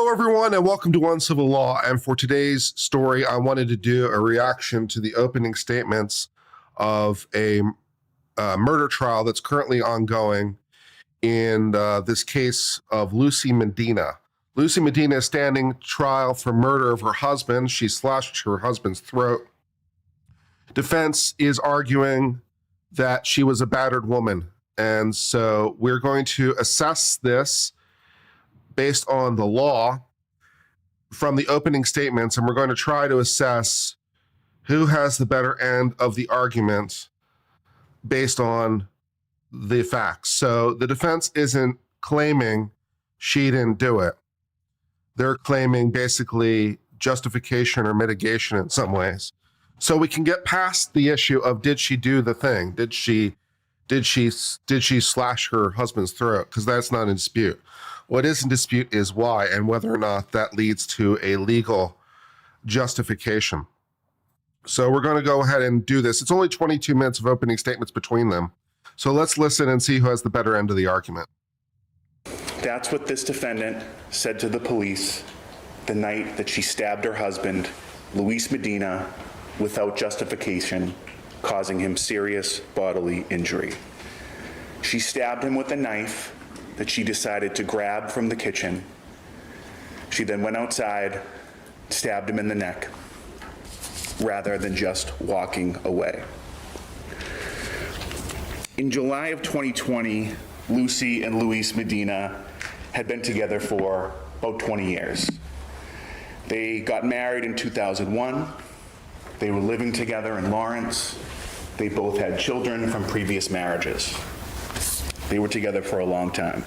Hello, everyone, and welcome to One Civil Law. And for today's story, I wanted to do a reaction to the opening statements of a murder trial that's currently ongoing in this case of Lucy Medina. Lucy Medina is standing trial for murder of her husband. She slashed her husband's throat. Defense is arguing that she was a battered woman. And so we're going to assess this based on the law from the opening statements, and we're going to try to assess who has the better end of the argument based on the facts. So the defense isn't claiming she didn't do it. They're claiming basically justification or mitigation in some ways. So we can get past the issue of did she do the thing? Did she slash her husband's throat? Because that's not in dispute. What is in dispute is why and whether or not that leads to a legal justification. So we're going to go ahead and do this. It's only 22 minutes of opening statements between them. So let's listen and see who has the better end of the argument. That's what this defendant said to the police the night that she stabbed her husband, Luis Medina, without justification, causing him serious bodily injury. She stabbed him with a knife that she decided to grab from the kitchen. She then went outside, stabbed him in the neck, rather than just walking away. In July of 2020, Lucy and Luis Medina had been together for about 20 years. They got married in 2001. They were living together in Lawrence. They both had children from previous marriages. They were together for a long time.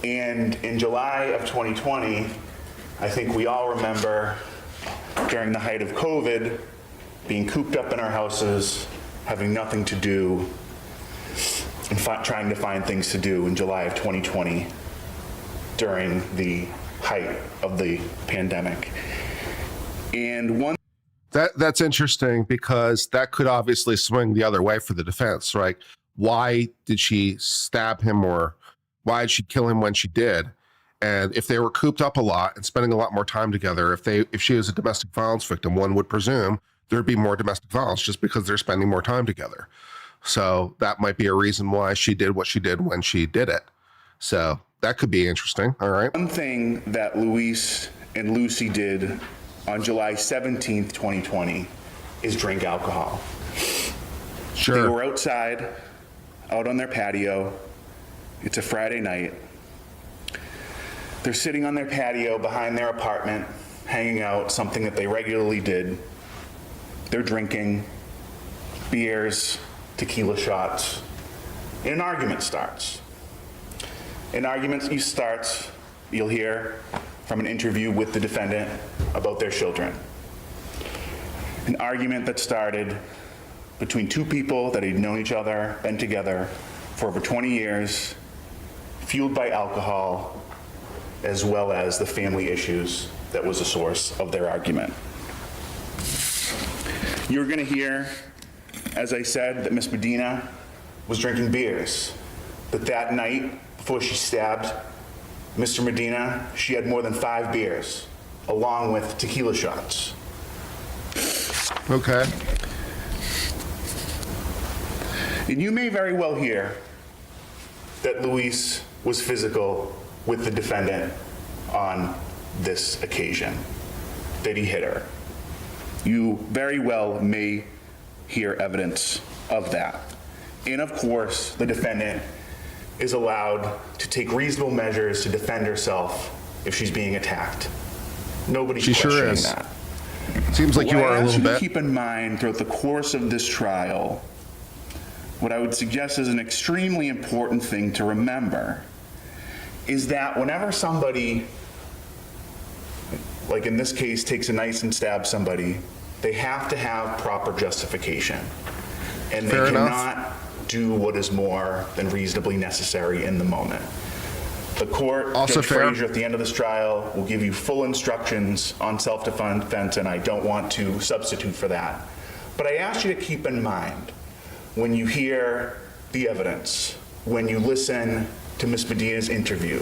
And in July of 2020, I think we all remember during the height of COVID, being cooped up in our houses, having nothing to do, and trying to find things to do in July of 2020 during the height of the pandemic. And That's interesting because that could obviously swing the other way for the defense, right? Why did she stab him, or why did she kill him when she did? And if they were cooped up a lot and spending a lot more time together, if she was a domestic violence victim, one would presume there'd be more domestic violence just because they're spending more time together. So that might be a reason why she did what she did when she did it. So that could be interesting. All right. One thing that Luis and Lucy did on July 17th, 2020 is drink alcohol. Sure. They were outside, out on their patio. It's a Friday night. They're sitting on their patio behind their apartment, hanging out, something that they regularly did. They're drinking beers, tequila shots, and an argument starts. An argument starts, you'll hear from an interview with the defendant about their children. An argument that started between two people that had known each other, been together for over 20 years, fueled by alcohol, as well as the family issues that was the source of their argument. You're gonna hear, as I said, that Miss Medina was drinking beers, that night before she stabbed Mr. Medina, she had more than 5 beers, along with tequila shots. Okay. And you may very well hear that Luis was physical with the defendant on this occasion, that he hit her. You very well may hear evidence of that. And of course, the defendant is allowed to take reasonable measures to defend herself if she's being attacked. Nobody's questioning that. Seems like you are a little bit. Keep in mind throughout the course of this trial, what I would suggest is an extremely important thing to remember is that whenever somebody, like in this case, takes a knife and stabs somebody, they have to have proper justification. And they cannot do what is more than reasonably necessary in the moment. The court, Judge Frazier, at the end of this trial, will give you full instructions on self-defense, and I don't want to substitute for that. But I ask you to keep in mind, when you hear the evidence, when you listen to Ms. Medina's interview,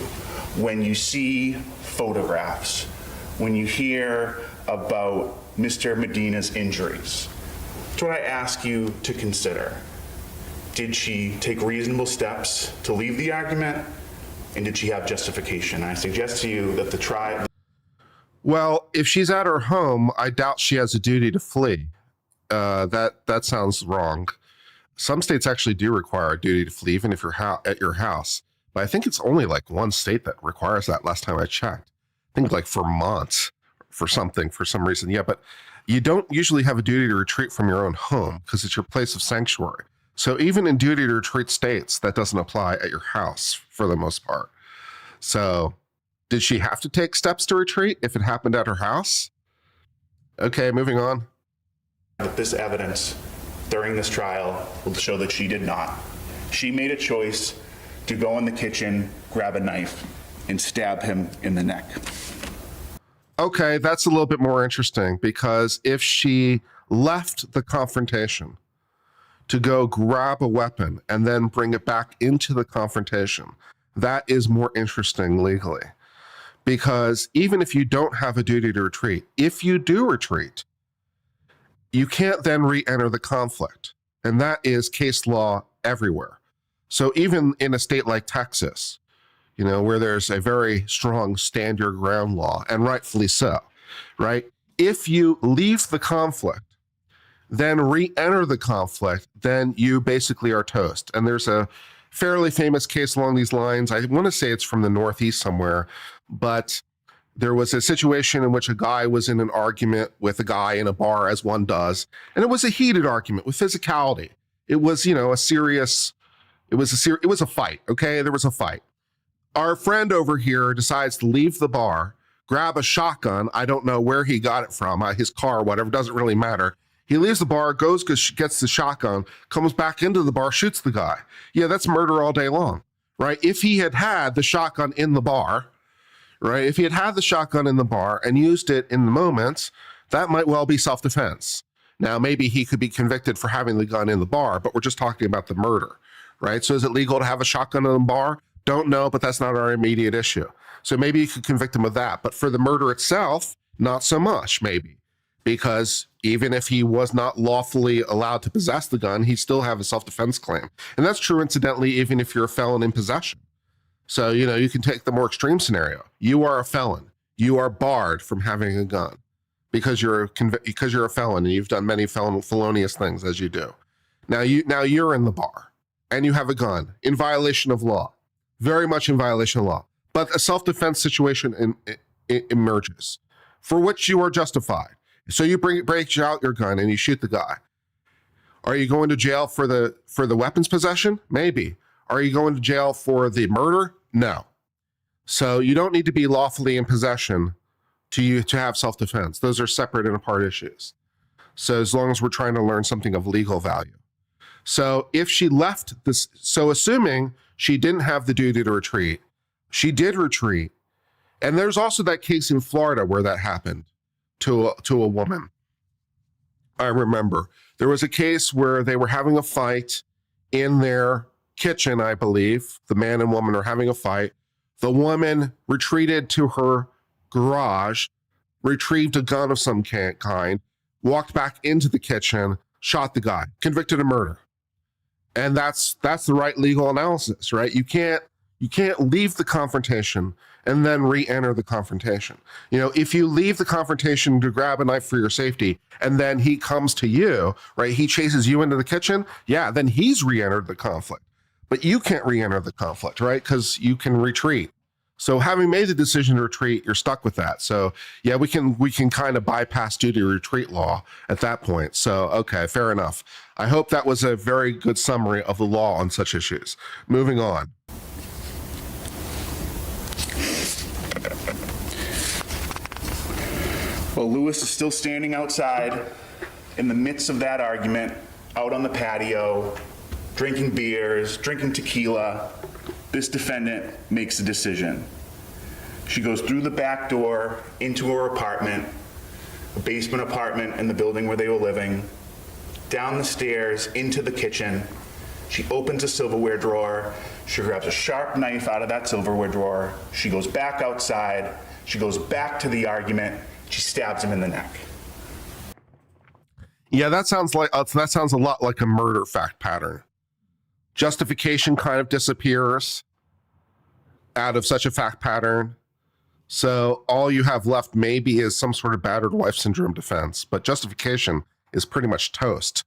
when you see photographs, when you hear about Mr. Medina's injuries, that's what I ask you to consider. Did she take reasonable steps to leave the argument, and did she have justification? I suggest to you that the trial... Well, if she's at her home, I doubt she has a duty to flee. That sounds wrong. Some states actually do require a duty to flee, even if you're at your house. But I think it's only like one state that requires that last time I checked. I think like Vermont for some reason. Yeah, but you don't usually have a duty to retreat from your own home because it's your place of sanctuary. So even in duty to retreat states, that doesn't apply at your house for the most part. So did she have to take steps to retreat if it happened at her house? Okay, moving on. This evidence during this trial will show that she did not. She made a choice to go in the kitchen, grab a knife, and stab him in the neck. Okay, that's a little bit more interesting because if she left the confrontation to go grab a weapon and then bring it back into the confrontation, that is more interesting legally. Because even if you don't have a duty to retreat, if you do retreat, you can't then re-enter the conflict. And that is case law everywhere. So even in a state like Texas, where there's a very strong stand your ground law, and rightfully so, right? If you leave the conflict, then re-enter the conflict, then you basically are toast. And there's a fairly famous case along these lines. I want to say it's from the Northeast somewhere, but there was a situation in which a guy was in an argument with a guy in a bar, as one does, and it was a heated argument with physicality. It was, it was a fight, okay? There was a fight. Our friend over here decides to leave the bar, grab a shotgun. I don't know where he got it from, his car, whatever, doesn't really matter. He leaves the bar, gets the shotgun, comes back into the bar, shoots the guy. Yeah, that's murder all day long, right? If he had had the shotgun in the bar, right? If he had had the shotgun in the bar and used it in the moments, that might well be self-defense. Now, maybe he could be convicted for having the gun in the bar, but we're just talking about the murder, right? So is it legal to have a shotgun in the bar? Don't know, but that's not our immediate issue. So maybe you could convict him of that. But for the murder itself, not so much, maybe. Because even if he was not lawfully allowed to possess the gun, he still have a self-defense claim. And that's true, incidentally, even if you're a felon in possession. So, you can take the more extreme scenario. You are a felon. You are barred from having a gun because you're a felon and you've done many felonious things as you do. Now you're in the bar and you have a gun in violation of law, very much in violation of law. But a self-defense situation emerges for which you are justified. So you break out your gun and you shoot the guy. Are you going to jail for the weapons possession? Maybe. Are you going to jail for the murder? No. So you don't need to be lawfully in possession to have self-defense. Those are separate and apart issues. So as long as we're trying to learn something of legal value. So if she left this, so assuming she didn't have the duty to retreat, she did retreat. And there's also that case in Florida where that happened to a woman. I remember there was a case where they were having a fight in their kitchen, I believe. The man and woman are having a fight. The woman retreated to her garage, retrieved a gun of some kind, walked back into the kitchen, shot the guy, convicted of murder. And that's the right legal analysis, right? You can't leave the confrontation and then re-enter the confrontation. If you leave the confrontation to grab a knife for your safety and then he comes to you, right? He chases you into the kitchen. Yeah, then he's re-entered the conflict. But you can't re-enter the conflict, right? Because you can retreat. So having made the decision to retreat, you're stuck with that. So yeah, we can kind of bypass duty to retreat law at that point. So, okay, fair enough. I hope that was a very good summary of the law on such issues. Moving on. Well, Lewis is still standing outside in the midst of that argument, out on the patio, drinking beers, drinking tequila. This defendant makes a decision. She goes through the back door into her apartment, a basement apartment in the building where they were living, down the stairs into the kitchen. She opens a silverware drawer. She grabs a sharp knife out of that silverware drawer. She goes back outside. She goes back to the argument. She stabs him in the neck. Yeah, that sounds a lot like a murder fact pattern. Justification kind of disappears out of such a fact pattern. So all you have left maybe is some sort of battered wife syndrome defense, but justification is pretty much toast.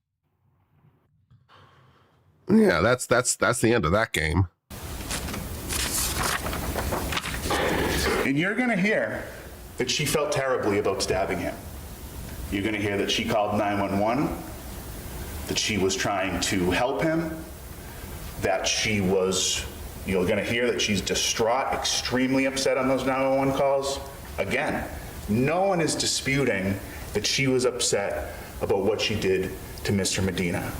Yeah, that's the end of that game. And you're going to hear that she felt terribly about stabbing him. You're going to hear that she called 911, that she was trying to help him, that she was, you're going to hear that she's distraught, extremely upset on those 911 calls. Again, no one is disputing that she was upset about what she did to Mr. Medina.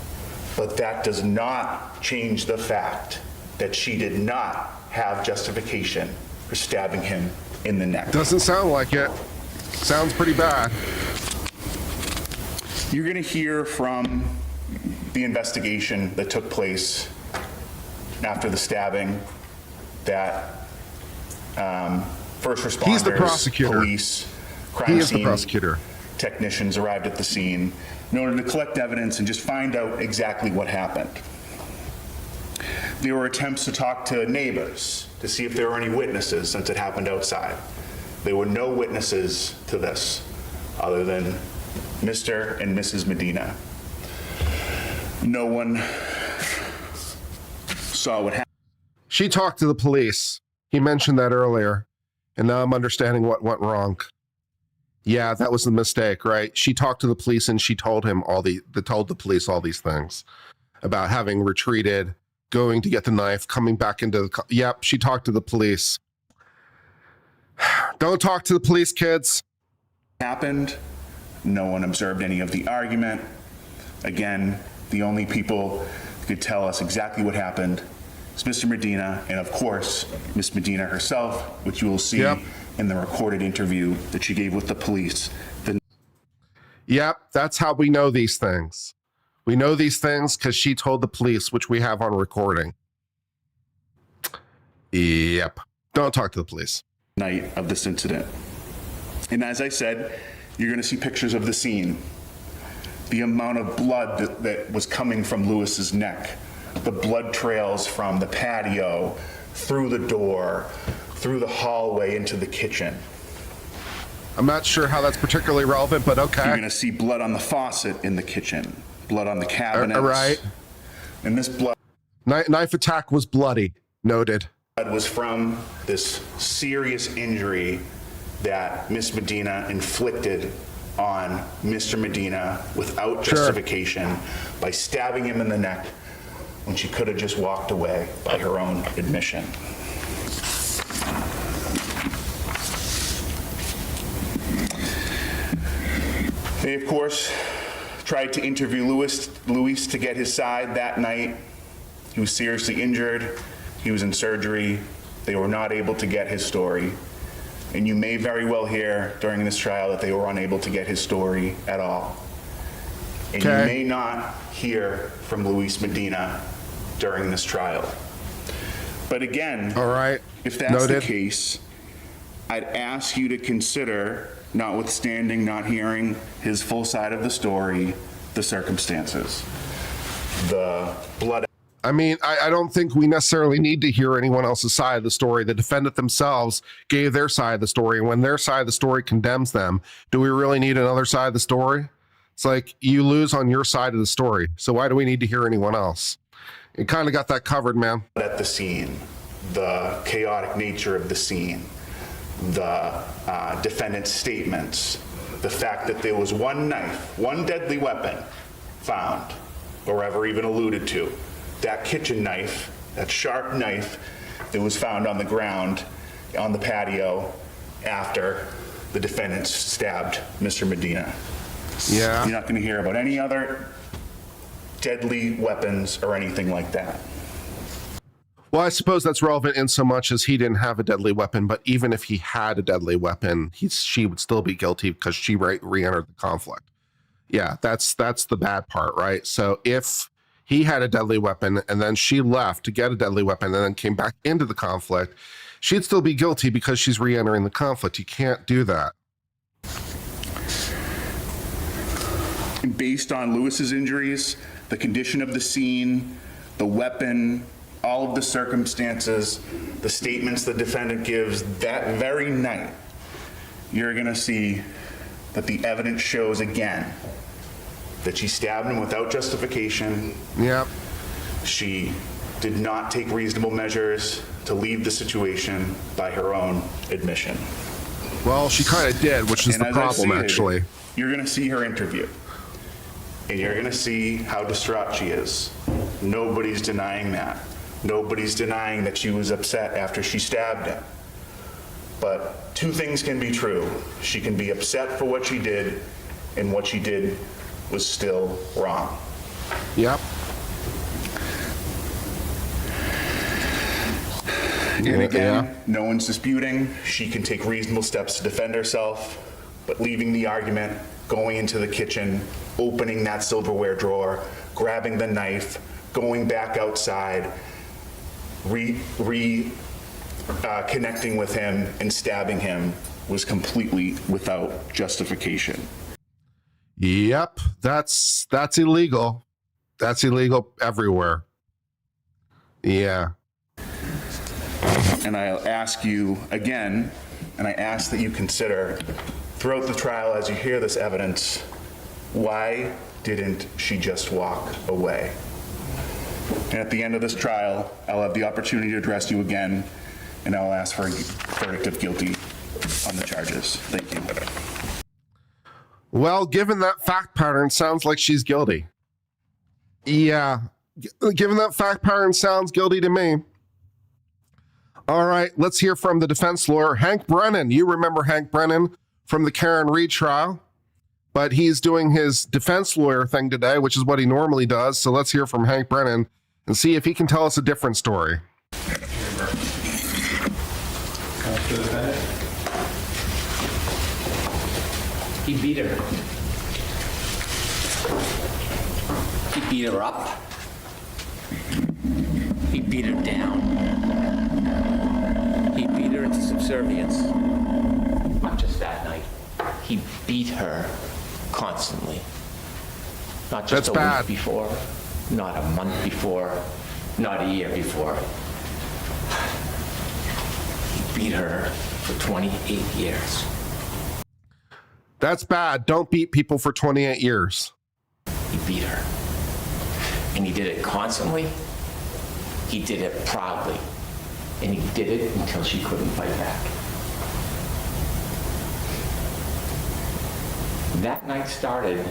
But that does not change the fact that she did not have justification for stabbing him in the neck. Doesn't sound like it. Sounds pretty bad. You're going to hear from the investigation that took place after the stabbing that first responders, He's the prosecutor. police, crime scene the prosecutor. technicians arrived at the scene in order to collect evidence and just find out exactly what happened. There were attempts to talk to neighbors to see if there were any witnesses since it happened outside. There were no witnesses to this other than Mr. and Mrs. Medina. No one saw what happened. She talked to the police. He mentioned that earlier, and now I'm understanding what went wrong. Yeah, that was the mistake, right? She talked to the police and she told the police all these things about having retreated, going to get the knife, coming back into the yep, she talked to the police. Don't talk to the police, kids. Happened. No one observed any of the argument. Again, the only people who could tell us exactly what happened is Mr. Medina and, of course, Miss Medina herself, which you will see in the recorded interview that she gave with the police. Yep, that's how we know these things. We know these things because she told the police, which we have on recording. Yep. Don't talk to the police. Night of this incident. And as I said, you're going to see pictures of the scene. The amount of blood that was coming from Lewis's neck, the blood trails from the patio, through the door, through the hallway into the kitchen. I'm not sure how that's particularly relevant, but okay. You're going to see blood on the faucet in the kitchen, blood on the cabinets. Right. And this blood... Knife attack was bloody. Noted. Was from this serious injury that Miss Medina inflicted on Mr. Medina without justification by stabbing him in the neck when she could have just walked away by her own admission. They, of course, tried to interview Luis to get his side that night. He was seriously injured. He was in surgery. They were not able to get his story. And you may very well hear during this trial that they were unable to get his story at all. And you may not hear from Luis Medina during this trial. But again, if that's the case, I'd ask you to consider, notwithstanding not hearing his full side of the story, the circumstances, the blood. I mean, I don't think we necessarily need to hear anyone else's side of the story. The defendant themselves gave their side of the story. And when their side of the story condemns them, do we really need another side of the story? It's like you lose on your side of the story. So why do we need to hear anyone else? It kind of got that covered, man. At the scene, the chaotic nature of the scene, the defendant's statements, the fact that there was one knife, one deadly weapon found or ever even alluded to. That kitchen knife, that sharp knife that was found on the ground on the patio after the defendant stabbed Mr. Medina. Yeah. You're not going to hear about any other deadly weapons or anything like that. Well, I suppose that's relevant in so much as he didn't have a deadly weapon, but even if he had a deadly weapon, she would still be guilty because she re-entered the conflict. Yeah, that's the bad part, right? So if he had a deadly weapon and then she left to get a deadly weapon and then came back into the conflict, she'd still be guilty because she's re-entering the conflict. You can't do that. Based on Lewis's injuries, the condition of the scene, the weapon, all of the circumstances, the statements the defendant gives that very night, you're going to see that the evidence shows again that she stabbed him without justification. Yep. She did not take reasonable measures to leave the situation by her own admission. Well, she kind of did, which is And the as I problem, stated, actually. You're going to see her interview, and you're going to see how distraught she is. Nobody's denying that. Nobody's denying that she was upset after she stabbed him. But two things can be true. She can be upset for what she did, and what she did was still wrong. Yep. And again, no one's disputing she can take reasonable steps to defend herself, but leaving the argument, going into the kitchen, opening that silverware drawer, grabbing the knife, going back outside, connecting with him and stabbing him was completely without justification. Yep, that's illegal. That's illegal everywhere. Yeah. And I'll ask you again, and I ask that you consider throughout the trial as you hear this evidence, why didn't she just walk away? And at the end of this trial, I'll have the opportunity to address you again, and I'll ask for a verdict of guilty on the charges. Thank you. Well, given that fact pattern, sounds like she's guilty. Yeah, given that fact pattern, sounds guilty to me. All right, let's hear from the defense lawyer, Hank Brennan. You remember Hank Brennan from the Karen Reed trial, but he's doing his defense lawyer thing today, which is what he normally does. So let's hear from Hank Brennan and see if he can tell us a different story. He beat her. He beat her up. He beat her down. He beat her into subservience. Not just that night. He beat her constantly. Not just That's a bad. week before, not a month before, not a year before. He beat her for 28 years. That's bad. Don't beat people for 28 years. He beat her. And he did it constantly. He did it proudly. And he did it until she couldn't fight back. That night started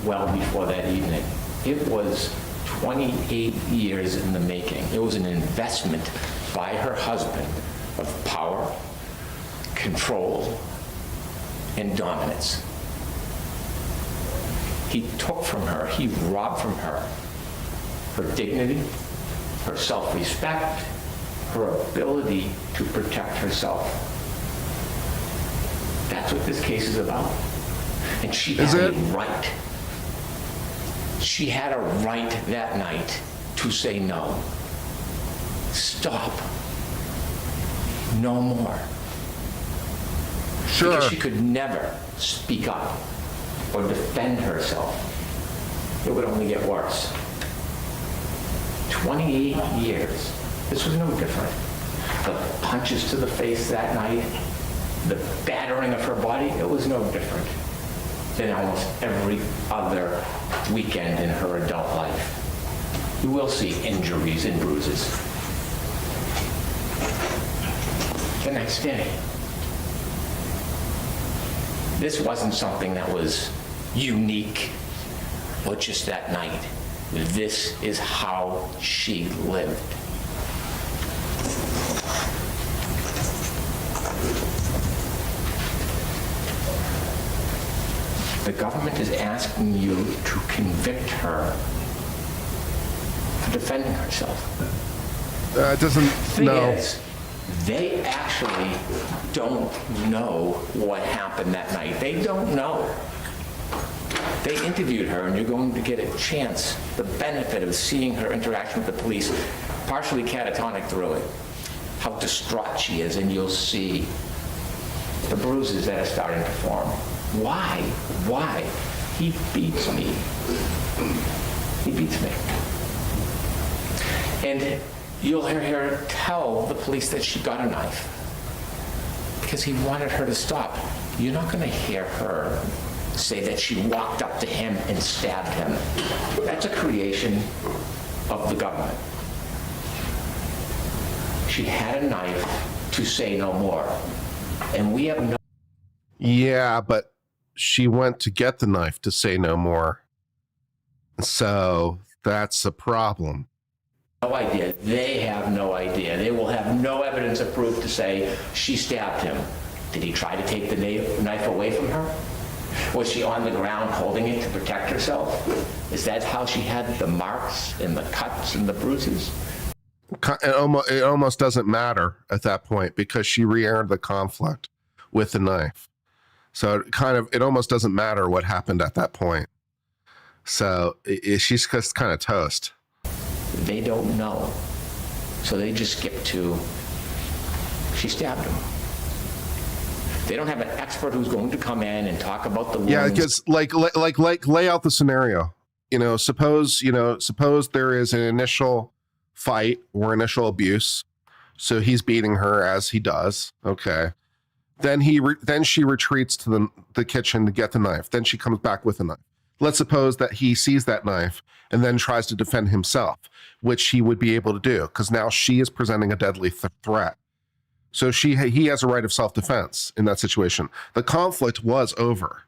well before that evening. It was 28 years in the making. It was an investment by her husband of power, control, and dominance. He took from her, he robbed from her dignity, her self-respect, her ability to protect herself. That's what this case is about. And she had a right. She had a right that night to say no. Stop. No more. Sure. Because she could never speak up or defend herself. It would only get worse. 28 years. This was no different. The punches to the face that night, the battering of her body, it was no different than almost every other weekend in her adult life. You will see injuries and bruises. The next day, this wasn't something that was unique or just that night. This is how she lived. The government is asking you to convict her for defending herself. It doesn't, Thing no. is, they actually don't know what happened that night. They don't know. They interviewed her, and you're going to get a chance, the benefit of seeing her interaction with the police, partially catatonic through it, how distraught she is, and you'll see the bruises that are starting to form. Why? Why? He beats me. He beats me. And you'll hear her tell the police that she got a knife because he wanted her to stop. You're not going to hear her say that she walked up to him and stabbed him. That's a creation of the government. She had a knife to say no more. And we have no... Yeah, but she went to get the knife to say no more. So that's a problem. No idea. They have no idea. They will have no evidence of proof to say she stabbed him. Did he try to take the knife away from her? Was she on the ground holding it to protect herself? Is that how she had the marks and the cuts and the bruises? It almost doesn't matter at that point because she re-entered the conflict with the knife. So it almost doesn't matter what happened at that point. So she's just kind of toast. They don't know. So they just skip to, she stabbed him. They don't have an expert who's going to come in and talk about the wounds. Yeah, because like lay out the scenario. Suppose there is an initial fight or initial abuse. So he's beating her as he does. Okay. Then she retreats to the kitchen to get the knife. Then she comes back with a knife. Let's suppose that he sees that knife and then tries to defend himself, which he would be able to do because now she is presenting a deadly threat. So he has a right of self-defense in that situation. The conflict was over.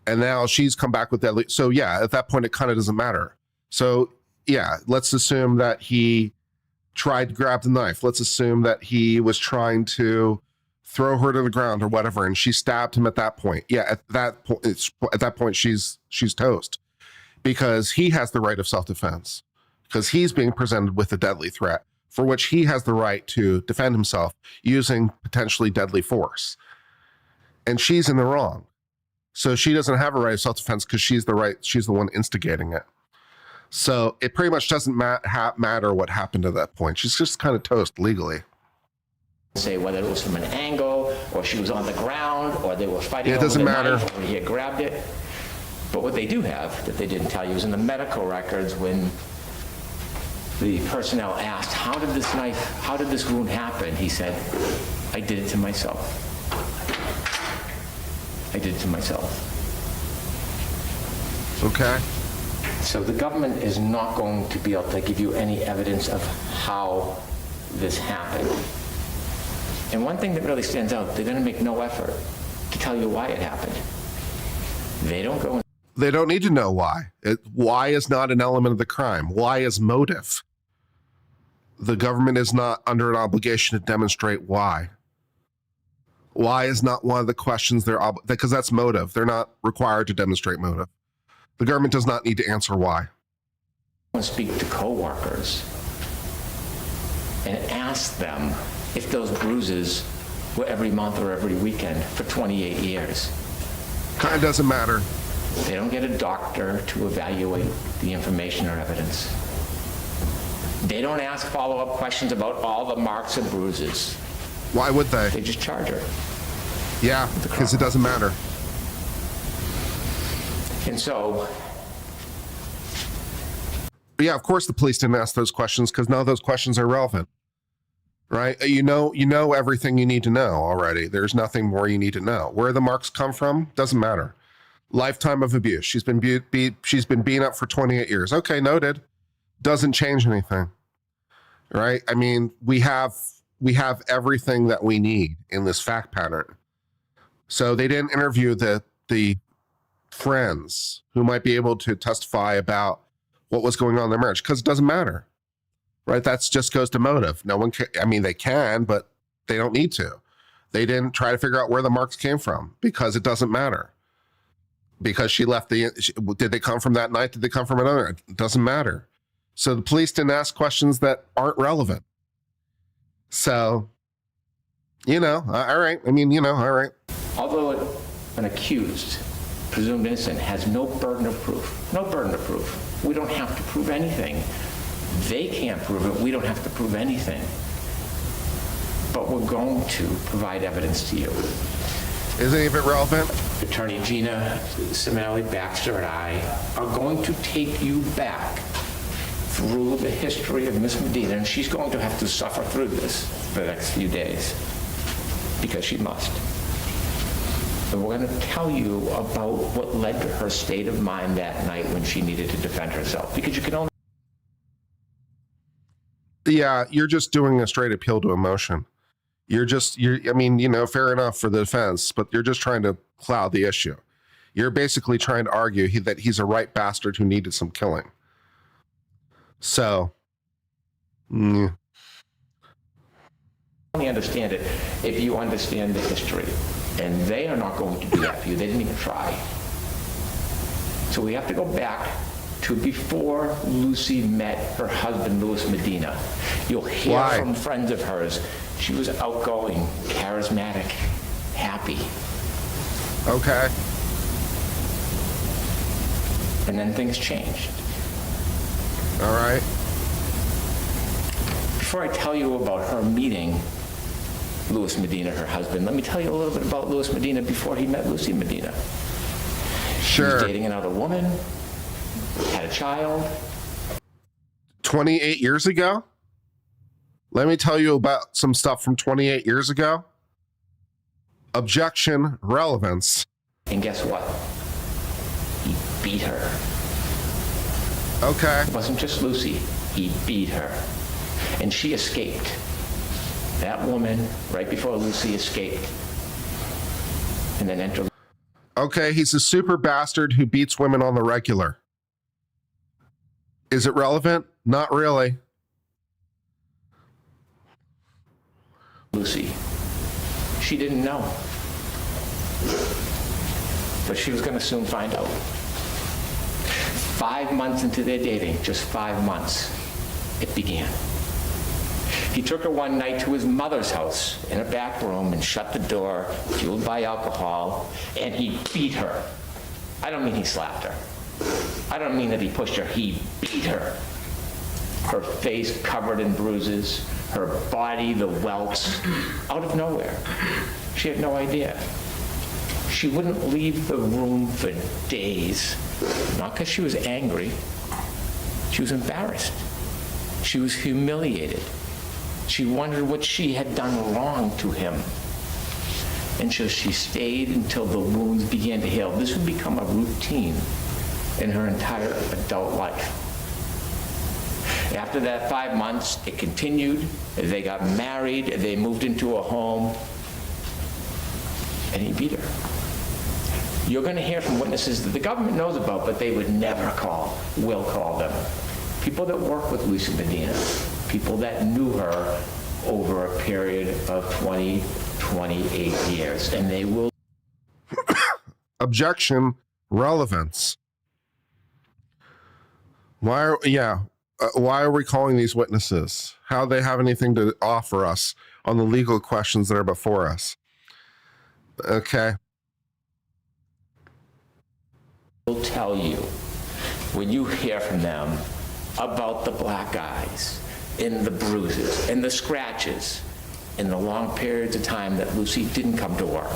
And now she's come back with deadly. So yeah, at that point, it kind of doesn't matter. So yeah, let's assume that he tried to grab the knife. Let's assume that he was trying to throw her to the ground or whatever, and she stabbed him at that point. Yeah, at that point, she's toast because he has the right of self-defense because he's being presented with a deadly threat for which he has the right to defend himself using potentially deadly force. And she's in the wrong. So she doesn't have a right of self-defense because she's the one instigating it. So it pretty much doesn't matter what happened at that point. She's just kind of toast legally. Say whether it was from an angle or she was on the ground or they were fighting it over doesn't the matter. knife or he had grabbed it. But what they do have that they didn't tell you is in the medical records when the personnel asked, how did this wound happen? He said, I did it to myself. I did it to myself. Okay. So the government is not going to be able to give you any evidence of how this happened. And one thing that really stands out, they're going to make no effort to tell you why it happened. They don't go. They don't need to know why. Why is not an element of the crime. Why is motive. The government is not under an obligation to demonstrate why. Why is not one of the questions because that's motive. They're not required to demonstrate motive. The government does not need to answer why. Speak to coworkers and ask them if those bruises were every month or every weekend for 28 years. Kind of doesn't matter. They don't get a doctor to evaluate the information or evidence. They don't ask follow-up questions about all the marks and bruises. Why would they? They just charge her. Yeah, because it doesn't matter. And so... Yeah, of course the police didn't ask those questions because none of those questions are relevant. Right? You know everything you need to know already. There's nothing more you need to know. Where the marks come from doesn't matter. Lifetime of abuse. She's been beaten up for 28 years. Okay, noted. Doesn't change anything. Right? I mean, we have everything that we need in this fact pattern. So they didn't interview the friends who might be able to testify about what was going on in their marriage because it doesn't matter. Right? That just goes to motive. No one can, they can, but they don't need to. They didn't try to figure out where the marks came from because it doesn't matter. Because she left did they come from that night? Did they come from another? It doesn't matter. So the police didn't ask questions that aren't relevant. So, all right. All right. Although an accused presumed innocent, has no burden of proof. No burden of proof. We don't have to prove anything. They can't prove it. We don't have to prove anything. But we're going to provide evidence to you. Is any of it relevant? Attorney Gina Simali Baxter and I are going to take you back through the history of Miss Medina, and she's going to have to suffer through this for the next few days, because she must. And we're going to tell you about what led to her state of mind that night when she needed to defend herself, because you can only... Yeah, you're just doing a straight appeal to emotion. I mean, you know, fair enough for the defense, but you're just trying to cloud the issue. You're basically trying to argue that he's a right bastard who needed some killing. So, only understand it if you understand the history. And they are not going to do that for you. They didn't even try. So we have to go back to before Lucy met her husband, Louis Medina. You'll hear from friends of hers. She was outgoing, charismatic, happy. Okay. And then things changed. All right. Before I tell you about her meeting Louis Medina, her husband, let me tell you a little bit about Louis Medina before he met Lucy Medina. Sure. He was dating another woman, had a child. 28 years ago? Let me tell you about some stuff from 28 years ago. Objection, relevance. And guess what? He beat her. Okay. It wasn't just Lucy. He beat her. And she escaped. That woman, right before Lucy escaped, and then entered. Okay, he's a super bastard who beats women on the regular. Is it relevant? Not really. Lucy. She didn't know. But she was going to soon find out. 5 months into their dating, just 5 months, it began. He took her one night to his mother's house in a back room and shut the door, fueled by alcohol, and he beat her. I don't mean he slapped her. I don't mean that he pushed her. He beat her. Her face covered in bruises, her body, the welts, out of nowhere. She had no idea. She wouldn't leave the room for days, not because she was angry. She was embarrassed. She was humiliated. She wondered what she had done wrong to him. And so she stayed until the wounds began to heal. This would become a routine in her entire adult life. After that 5 months, it continued. They got married. They moved into a home. And he beat her. You're going to hear from witnesses that the government knows about, but they would never call, will call them. People that work with Lucy Medina, people that knew her over a period of 28 years, and they will. Objection, relevance. Why are we calling these witnesses? How do they have anything to offer us on the legal questions that are before us? Okay. Will tell you when you hear from them about the black eyes and the bruises and the scratches in the long periods of time that Lucy didn't come to work.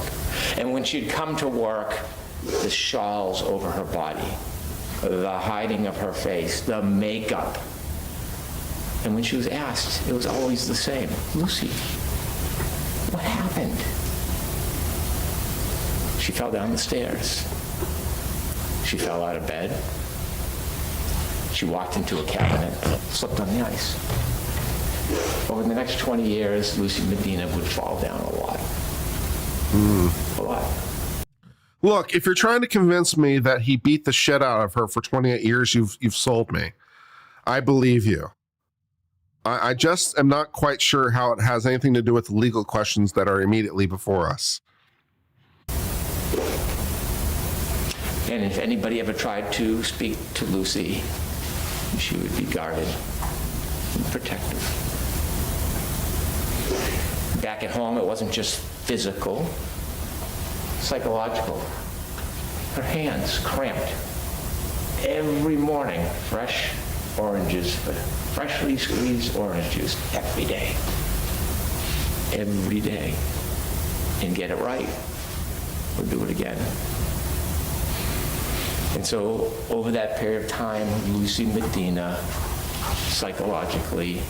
And when she'd come to work, the shawls over her body, the hiding of her face, the makeup. And when she was asked, it was always the same. Lucy, what happened? She fell down the stairs. She fell out of bed. She walked into a cabinet, slipped on the ice. Over the next 20 years, Lucy Medina would fall down a lot. A lot. Look, if you're trying to convince me that he beat the shit out of her for 28 years, you've sold me. I believe you. I just am not quite sure how it has anything to do with the legal questions that are immediately before us. And if anybody ever tried to speak to Lucy, she would be guarded and protected. Back at home, it wasn't just physical, psychological. her hands cramped. Every morning, fresh oranges, freshly squeezed orange juice every day. Every day. And get it right. We'll do it again. And so over that period of time, Lucy Medina psychologically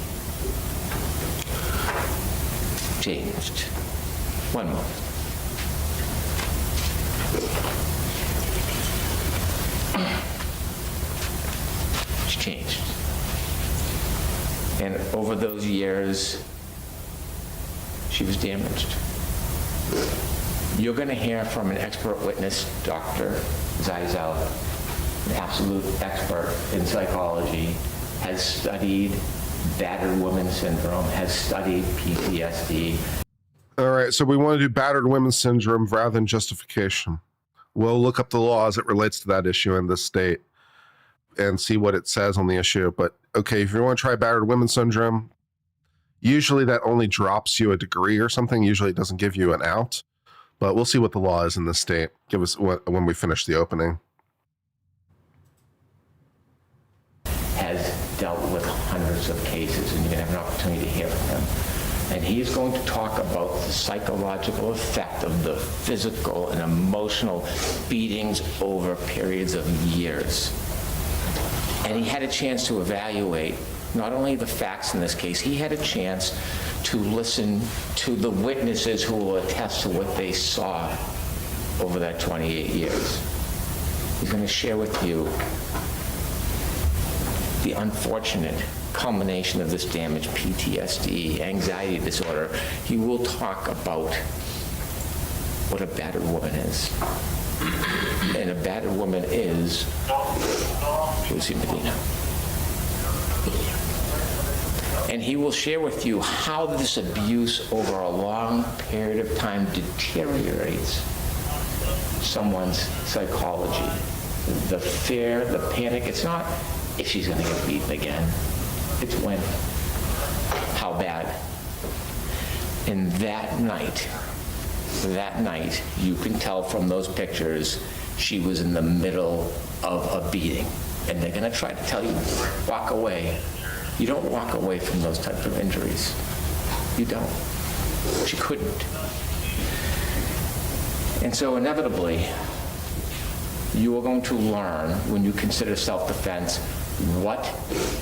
changed. 1 month. She changed. And over those years, she was damaged. You're going to hear from an expert witness, Dr. Zeisel, an absolute expert in psychology, has studied battered woman syndrome, has studied PTSD. All right, so we want to do battered women syndrome rather than justification. We'll look up the law as it relates to that issue in this state and see what it says on the issue. But okay, if you want to try battered women syndrome, usually that only drops you a degree or something. Usually it doesn't give you an out, but we'll see what the law is in this state. Give us when we finish the opening. Has dealt with hundreds of cases, and you're going to have an opportunity to hear from him. And he's going to talk about the psychological effect of the physical and emotional beatings over periods of years. And he had a chance to evaluate not only the facts in this case, he had a chance to listen to the witnesses who will attest to what they saw over that 28 years. He's going to share with you the unfortunate culmination of this damage, PTSD, anxiety disorder. He will talk about what a battered woman is. And a battered woman is Lucy Medina. And he will share with you how this abuse over a long period of time deteriorates someone's psychology. The fear, the panic, it's not if she's going to get beaten again. It's when. How bad. And that night, you can tell from those pictures, she was in the middle of a beating. And they're going to try to tell you, walk away. You don't walk away from those types of injuries. You don't. She couldn't. And so inevitably, you are going to learn, when you consider self-defense, what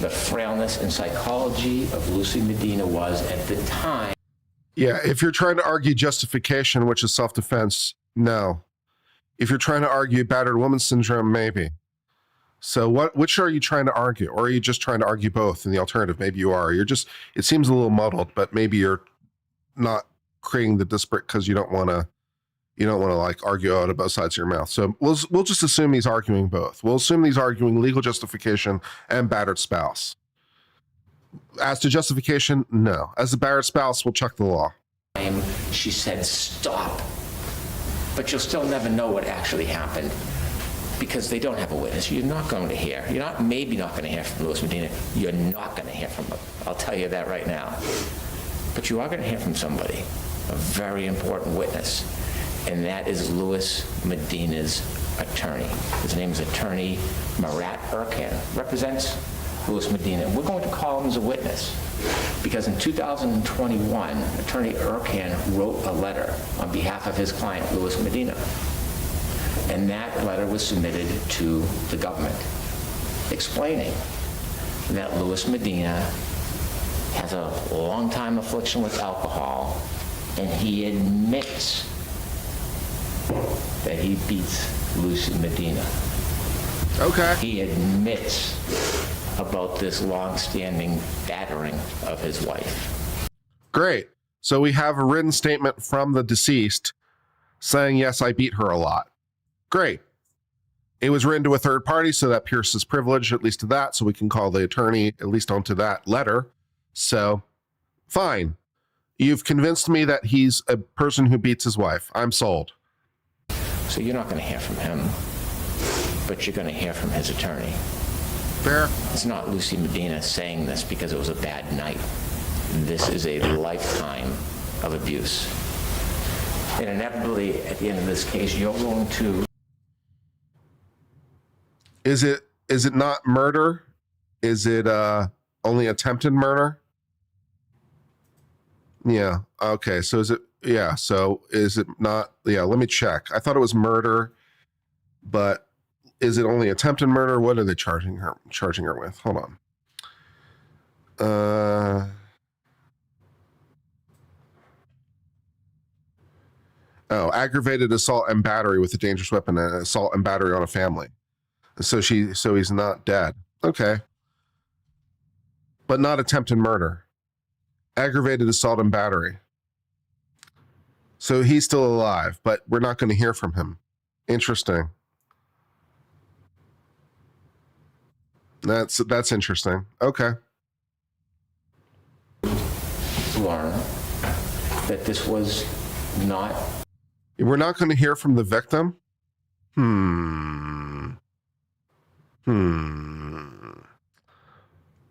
the frailness and psychology of Lucy Medina was at the time. Yeah, if you're trying to argue justification, which is self-defense, no. If you're trying to argue battered woman syndrome, maybe. So which are you trying to argue? Or are you just trying to argue both? And the alternative, maybe you are. It seems a little muddled, but maybe you're not creating the disparate because you don't want to like argue out of both sides of your mouth. So we'll just assume he's arguing both. We'll assume he's arguing legal justification and battered spouse. As to justification, no. As a battered spouse, we'll check the law. She said, stop. But you'll still never know what actually happened because they don't have a witness. You're not going to hear. You're maybe not going to hear from Lucy Medina. You're not going to hear from her. I'll tell you that right now. But you are going to hear from somebody, a very important witness, and that is Louis Medina's attorney. His name is Attorney Marat Erkan, represents Louis Medina. We're going to call him as a witness because in 2021, Attorney Erkan wrote a letter on behalf of his client, Louis Medina. And that letter was submitted to the government explaining that Louis Medina has a long-time affliction with alcohol, and he admits that he beats Lucy Medina. Okay. He admits about this long-standing battering of his wife. Great. So we have a written statement from the deceased saying, yes, I beat her a lot. Great. It was written to a third party, so that pierces privilege, at least to that, so we can call the attorney at least onto that letter. So, fine. You've convinced me that he's a person who beats his wife. I'm sold. So you're not going to hear from him, but you're going to hear from his attorney. Fair. It's not Lucy Medina saying this because it was a bad night. This is a lifetime of abuse. And inevitably, at the end of this case, you're going to Is it not murder? Is it only attempted murder? Yeah. Okay. So is it? Yeah. So is it not? Yeah. Let me check. I thought it was murder, but is it only attempted murder? What are they charging her with? Hold on. Aggravated assault and battery with a dangerous weapon and assault and battery on a family. So he's not dead. Okay. But not attempted murder. Aggravated assault and battery. So he's still alive, but we're not going to hear from him. Interesting. That's interesting. Okay. Learn that this was not. We're not going to hear from the victim?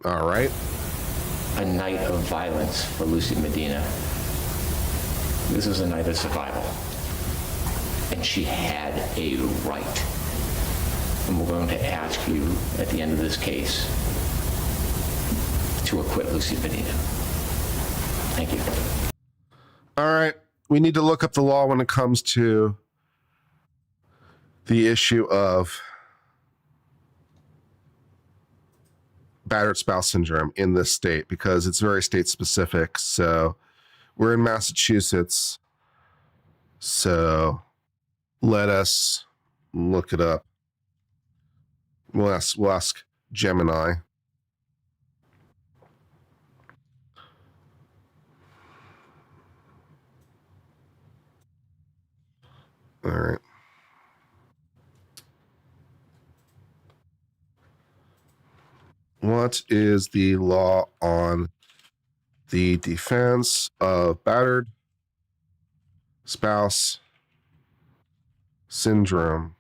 All right. A night of violence for Lucy Medina. This was a night of survival. And she had a right. And we're going to ask you at the end of this case to acquit Lucy Medina. Thank you. All right. We need to look up the law when it comes to the issue of battered spouse syndrome in this state because it's very state specific. So we're in Massachusetts. So let us look it up. We'll ask Gemini. All right. What is the law on the defense of battered spouse syndrome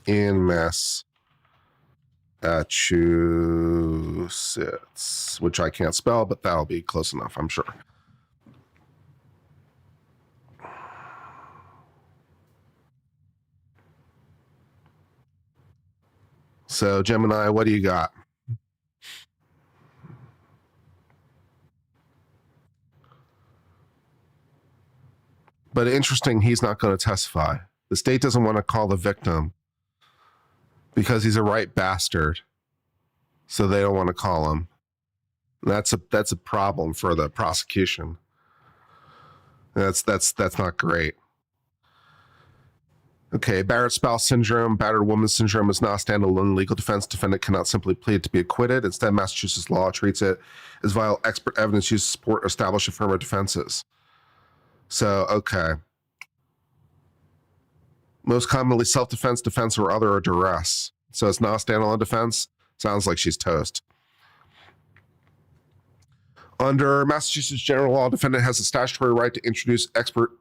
in Massachusetts, which I can't spell, but that'll be close enough, I'm sure. So, Gemini, what do you got? But interesting, he's not going to testify. The state doesn't want to call the victim because he's a right bastard. So they don't want to call him. That's a problem for the prosecution. That's not great. Okay, battered spouse syndrome, battered woman syndrome is not a standalone legal defense. Defendant cannot simply plead to be acquitted. Instead, Massachusetts law treats it as vital expert evidence used to support or establish affirmative defenses. So, okay. Most commonly self-defense, defense, or other, or duress. So it's not a standalone defense. Sounds like she's toast. Under Massachusetts general law, defendant has a statutory right to introduce expert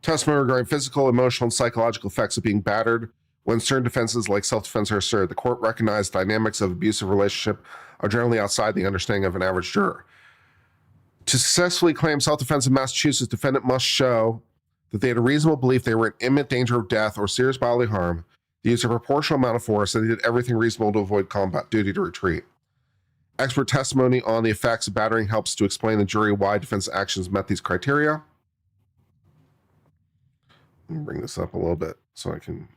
testimony regarding physical, emotional, and psychological effects of being battered when certain defenses like self-defense are asserted. The court recognized dynamics of abusive relationship are generally outside the understanding of an average juror. To successfully claim self-defense in Massachusetts, defendant must show that they had a reasonable belief they were in imminent danger of death or serious bodily harm, they used a proportional amount of force, and they did everything reasonable to avoid combat duty to retreat. Expert testimony on the effects of battering helps to explain the jury why defense actions met these criteria. Let me bring this up a little bit so I can...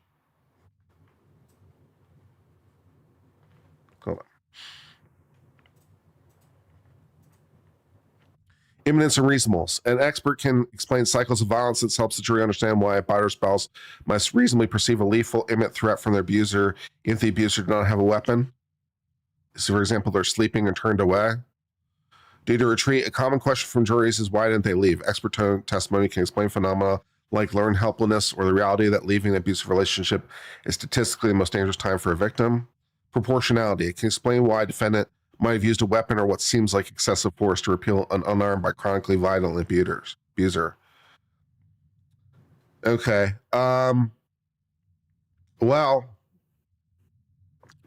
Hold on. Imminence and reasonableness. An expert can explain cycles of violence that helps the jury understand why a battered spouse must reasonably perceive a lethal, imminent threat from their abuser if the abuser does not have a weapon. So, for example, they're sleeping and turned away. Due to retreat, a common question from juries is why didn't they leave? Expert testimony can explain phenomena like learned helplessness or the reality that leaving an abusive relationship is statistically the most dangerous time for a victim. Proportionality. It can explain why a defendant might have used a weapon or what seems like excessive force to repel an unarmed by chronically violent abuser. Okay. Well,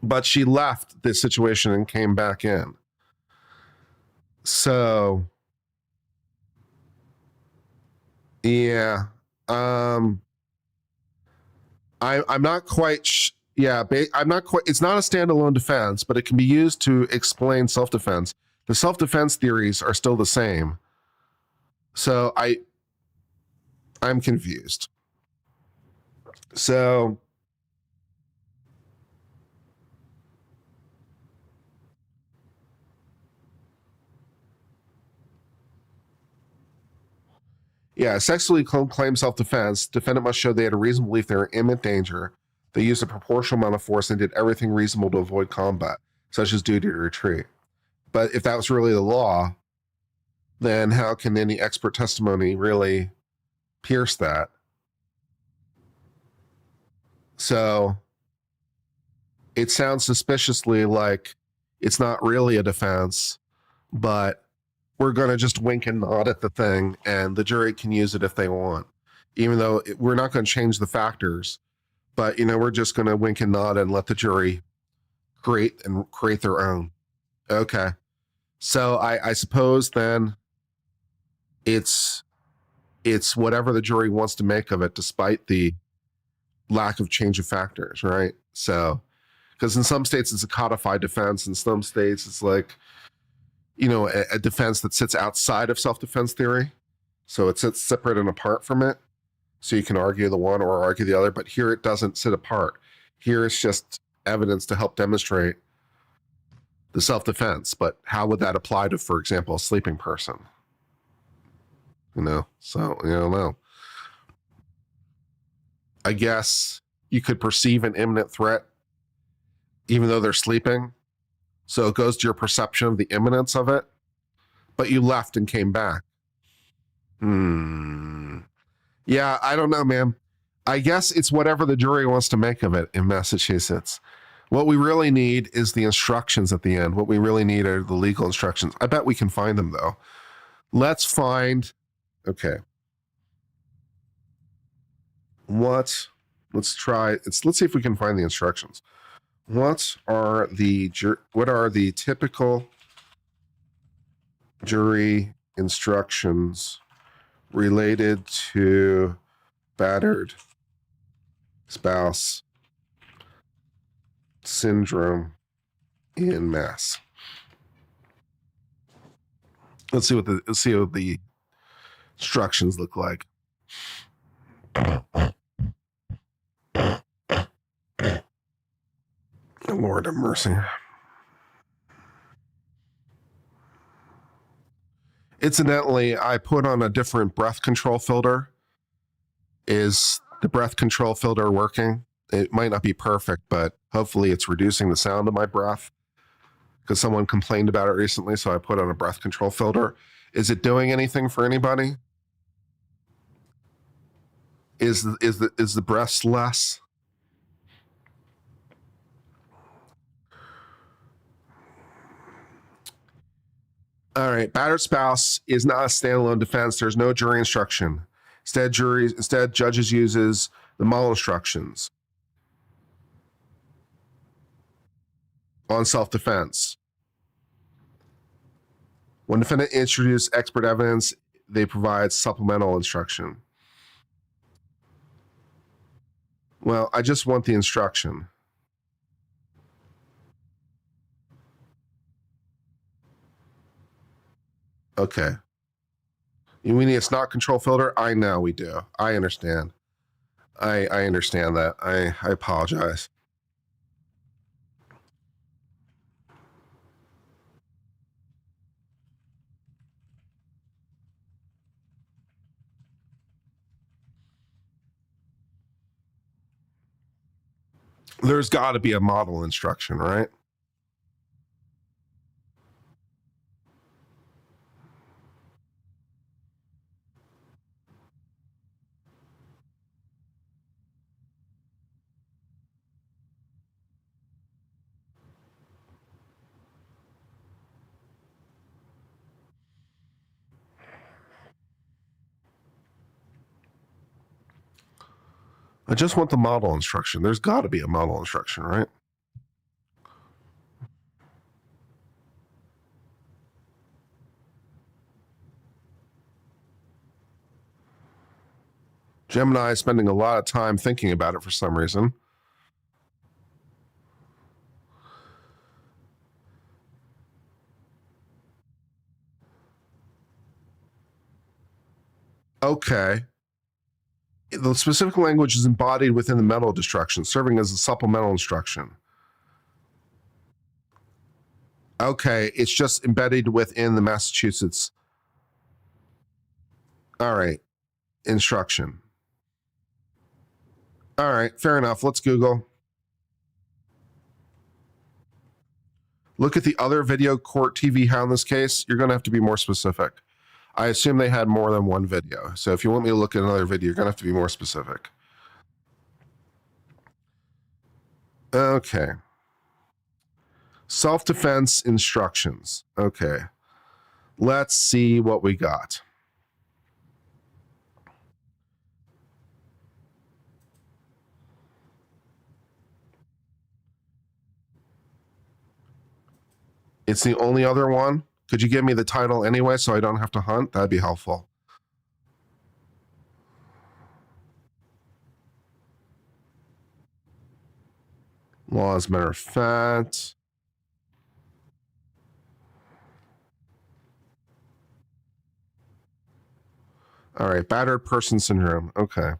but she left this situation and came back in. So, yeah. I'm not quite. I'm not quite. It's not a standalone defense, but it can be used to explain self-defense. The self-defense theories are still the same. So I'm confused. So yeah, sexually claim self-defense. Defendant must show they had a reasonable belief they were in imminent danger. They used a proportional amount of force and did everything reasonable to avoid combat, such as duty to retreat. But if that was really the law, then how can any expert testimony really pierce that? So it sounds suspiciously like it's not really a defense, but we're going to just wink and nod at the thing, and the jury can use it if they want, even though we're not going to change the factors. But, we're just going to wink and nod and let the jury create their own. Okay. So I suppose then it's whatever the jury wants to make of it, despite the lack of change of factors, right? So, because in some states it's a codified defense, in some states it's like, a defense that sits outside of self-defense theory. So it sits separate and apart from it. So you can argue the one or argue the other, but here it doesn't sit apart. Here it's just evidence to help demonstrate the self-defense. But how would that apply to, for example, a sleeping person? So I don't know. I guess you could perceive an imminent threat even though they're sleeping. So it goes to your perception of the imminence of it, but you left and came back. Yeah, I don't know, man. I guess it's whatever the jury wants to make of it in Massachusetts. What we really need is the instructions at the end. What we really need are the legal instructions. I bet we can find them, though. Let's try. Let's see if we can find the instructions. What are the typical jury instructions related to battered spouse syndrome in Mass? Let's see what the instructions look like. Lord have mercy. Incidentally, I put on a different breath control filter. Is the breath control filter working? It might not be perfect, but hopefully it's reducing the sound of my breath, because someone complained about it recently, so I put on a breath control filter. Is it doing anything for anybody? Is the breath less? All right, battered spouse is not a standalone defense. There's no jury instruction. Instead, judges uses the model instructions on self-defense. When defendant introduces expert evidence, they provide supplemental instruction. Well, I just want the instruction. Okay. You mean it's not control filter? I know we do. I understand. I understand that. I apologize. There's got to be a model instruction, right? I just want the model instruction. There's got to be a model instruction, right? Gemini is spending a lot of time thinking about it for some reason. Okay. The specific language is embodied within the mental instruction, serving as a supplemental instruction. Okay, it's just embedded within the Massachusetts. All right, instruction. All right, fair enough. Let's Google. Look at the other video court TV how in this case. You're going to have to be more specific. I assume they had more than one video. So if you want me to look at another video, you're going to have to be more specific. Okay. Self-defense instructions. Okay. Let's see what we got. It's the only other one. Could you give me the title anyway so I don't have to hunt? That'd be helpful. Law as a matter of fact. All right, battered person syndrome. Okay.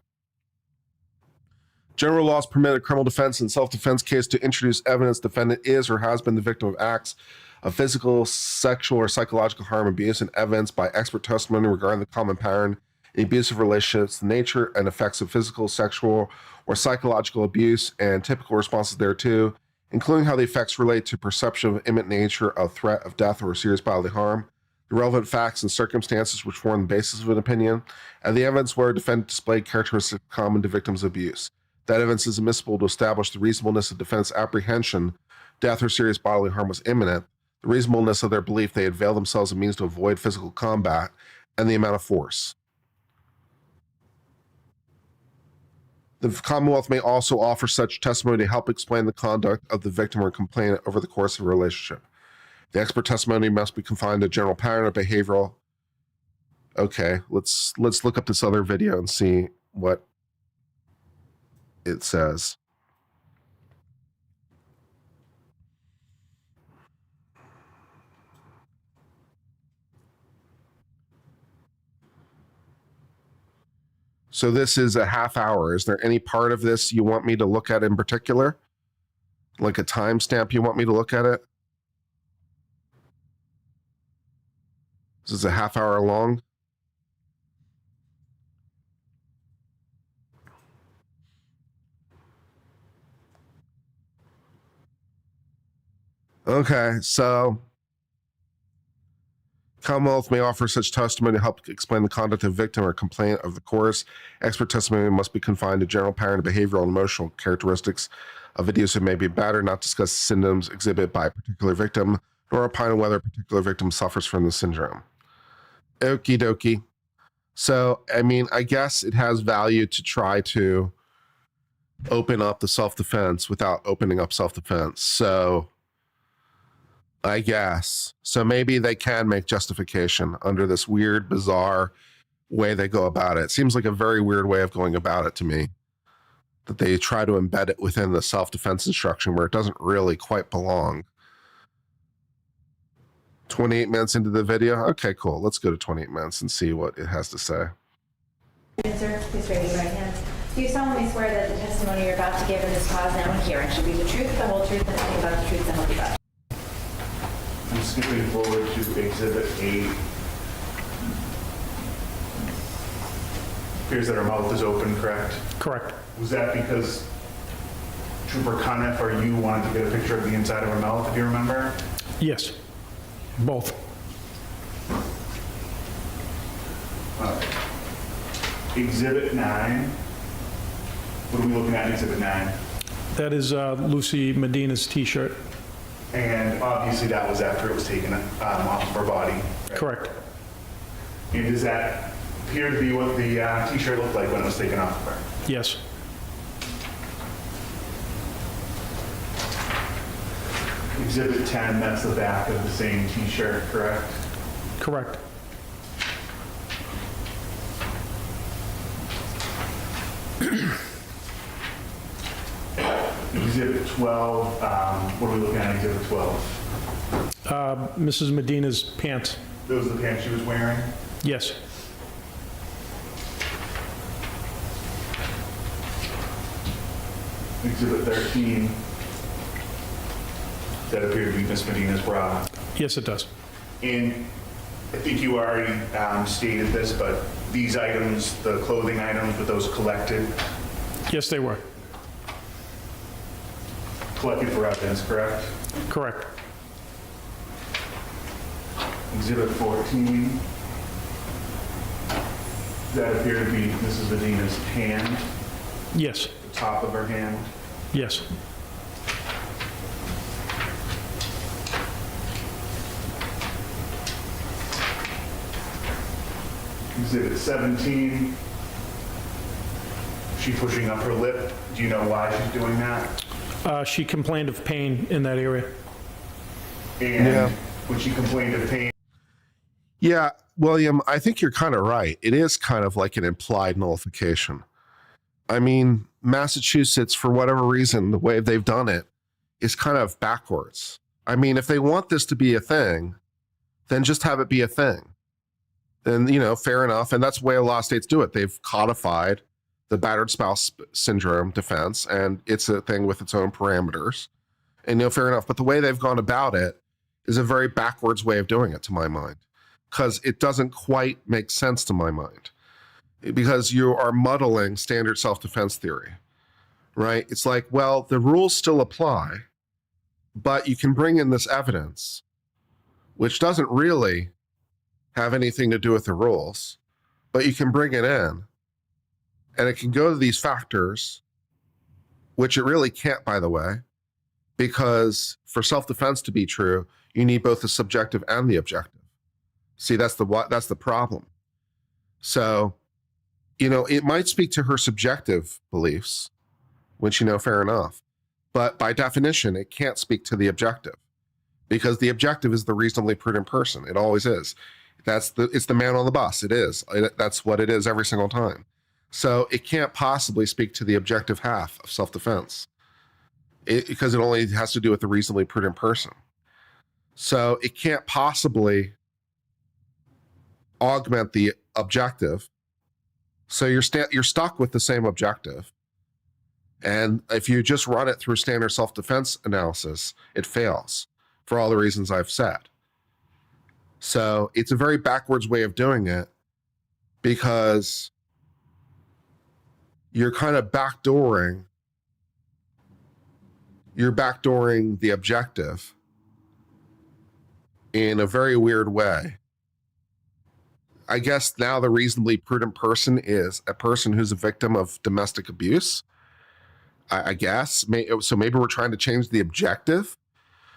General laws permit a criminal defense and self-defense case to introduce evidence defendant is or has been the victim of acts of physical, sexual, or psychological harm, abuse, and evidence by expert testimony regarding the common pattern in abusive relationships, the nature and effects of physical, sexual, or psychological abuse, and typical responses thereto, including how the effects relate to perception of imminent nature of threat of death or serious bodily harm, the relevant facts and circumstances which form the basis of an opinion, and the evidence where a defendant displayed characteristics common to victims of abuse. That evidence is admissible to establish the reasonableness of defendant's apprehension death or serious bodily harm was imminent, the reasonableness of their belief they had availed themselves of means to avoid physical combat, and the amount of force. The Commonwealth may also offer such testimony to help explain the conduct of the victim or complainant over the course of a relationship. The expert testimony must be confined to general pattern of behavioral. Okay, let's look up this other video and see what it says. So this is a half hour. Is there any part of this you want me to look at in particular? Like a timestamp you want me to look at it? This is a half hour long. Okay, so Commonwealth may offer such testimony to help explain the conduct of victim or complaint of the course. Expert testimony must be confined to general pattern of behavioral and emotional characteristics of videos that may be battered, not discuss symptoms exhibited by a particular victim, nor opine on whether a particular victim suffers from the syndrome. Okie dokie. So, I mean, I guess it has value to try to open up the self-defense without opening up self-defense. So, I guess. So maybe they can make justification under this weird, bizarre way they go about it. It seems like a very weird way of going about it to me, that they try to embed it within the self-defense instruction where it doesn't really quite belong. 28 minutes into the video? Okay, cool. Let's go to 28 minutes and see what it has to say. Sir, please raise your right hand. Do you solemnly swear that the testimony you're about to give in this cause now and hearing should be the truth, the whole truth, and nothing but the truth, so help you God? I'm skipping forward to Exhibit 8. Appears that her mouth is open, correct? Correct. Was that because Trooper Cuniff or you wanted to get a picture of the inside of her mouth, if you remember? Yes, both. All right. Exhibit 9. What are we looking at in Exhibit 9? That is Lucy Medina's T-shirt. And obviously that was after it was taken off of her body. Right? Correct. And does that appear to be what the T-shirt looked like when it was taken off of her? Yes. Exhibit 10, that's the back of the same T-shirt, correct? Correct. Exhibit 12, what are we looking at, Exhibit 12? Mrs. Medina's pants. Those are the pants she was wearing? Yes. Exhibit 13, that appeared to be Miss Medina's bra. Yes, it does. And I think you already stated this, but these items, the clothing items, were those collected Yes, they were. for evidence, correct? Correct. Exhibit 14, that appeared to be Mrs. Medina's hand, Yes. the top of her hand. Yes. Exhibit 17, she pushing up her lip. Do you know why she's doing that? She complained of pain in that area. And Yeah. when she complained of pain, Yeah, William, I think you're kind of right. It is kind of like an implied nullification. I mean, Massachusetts, for whatever reason, the way they've done it is kind of backwards. I mean, if they want this to be a thing, then just have it be a thing. Then, fair enough. And that's the way a lot of states do it. They've codified the battered spouse syndrome defense, and it's a thing with its own parameters. And, fair enough. But the way they've gone about it is a very backwards way of doing it, to my mind, because it doesn't quite make sense to my mind, because you are muddling standard self-defense theory, right? It's like, well, the rules still apply, but you can bring in this evidence, which doesn't really have anything to do with the rules, but you can bring it in, and it can go to these factors, which it really can't, by the way, because for self-defense to be true, you need both the subjective and the objective. See, that's the problem. So, it might speak to her subjective beliefs, which, fair enough. But by definition, it can't speak to the objective, because the objective is the reasonably prudent person. It always is. It's the man on the bus. It is. That's what it is every single time. So it can't possibly speak to the objective half of self-defense, because it only has to do with the reasonably prudent person. So it can't possibly augment the objective. So you're stuck with the same objective. And if you just run it through standard self-defense analysis, it fails for all the reasons I've said. So it's a very backwards way of doing it, because you're kind of backdooring the objective in a very weird way. I guess now the reasonably prudent person is a person who's a victim of domestic abuse. I guess. So maybe we're trying to change the objective,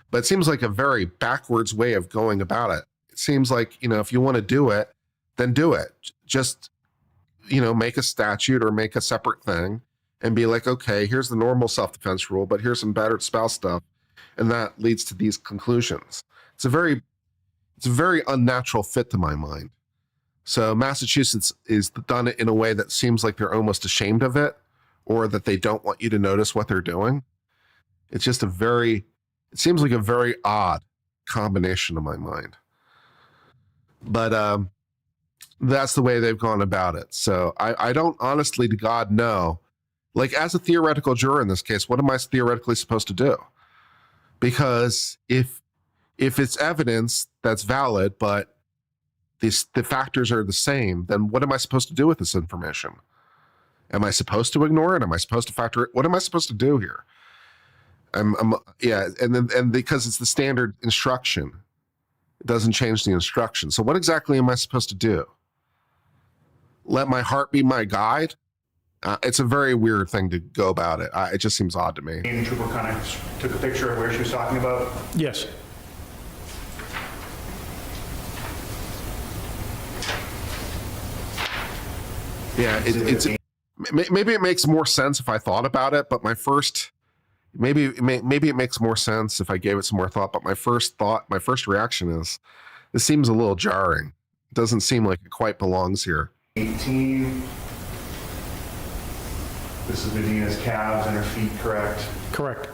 but it seems like a very backwards way of going about it. It seems like, if you want to do it, then do it. Just, make a statute or make a separate thing and be like, okay, here's the normal self-defense rule, but here's some battered spouse stuff. And that leads to these conclusions. It's a very unnatural fit to my mind. So Massachusetts is done it in a way that seems like they're almost ashamed of it, or that they don't want you to notice what they're doing. It's just it seems like a very odd combination in my mind. But that's the way they've gone about it. So I don't honestly to God know, like as a theoretical juror in this case, what am I theoretically supposed to do? Because if it's evidence that's valid, but the factors are the same, then what am I supposed to do with this information? Am I supposed to ignore it? Am I supposed to factor it? What am I supposed to do here? And because it's the standard instruction, it doesn't change the instruction. So what exactly am I supposed to do? Let my heart be my guide? It's a very weird thing to go about it. It just seems odd to me. and Trooper kind of took a picture of where she was talking about. Yes. Yeah, maybe it makes more sense if I thought about it, but maybe it makes more sense if I gave it some more thought. But my first reaction is, this seems a little jarring. It doesn't seem like it quite belongs here. 18. This is Medina's calves and her feet, correct? Correct.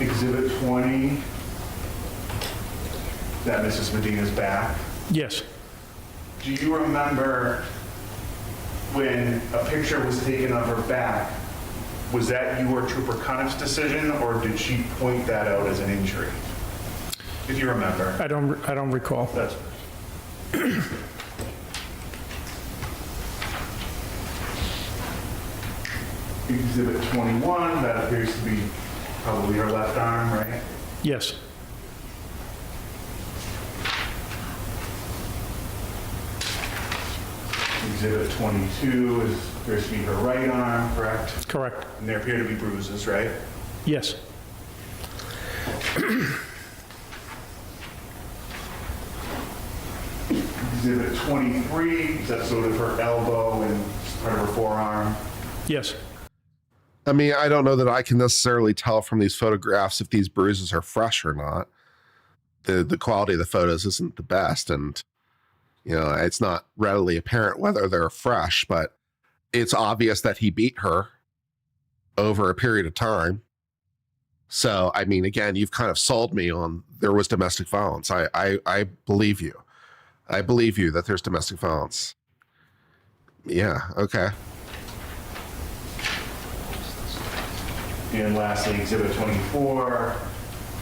Exhibit 20, is that Mrs. Medina's back? Yes. Do you remember when a picture was taken of her back, was that you or Trooper Cunniff's decision, or did she point that out as an injury? If you remember. I don't recall. That's Exhibit 21, that appears to be probably her left arm, right? Yes. Exhibit 22 appears to be her right arm, correct? Correct. And there appear to be bruises, right? Yes. Exhibit 23, is that sort of her elbow and part of her forearm? Yes. I mean, I don't know that I can necessarily tell from these photographs if these bruises are fresh or not. The quality of the photos isn't the best, and it's not readily apparent whether they're fresh, but it's obvious that he beat her over a period of time. So, I mean, again, you've kind of sold me on there was domestic violence. I believe you. I believe you that there's domestic violence. Yeah, okay. And lastly, Exhibit 24,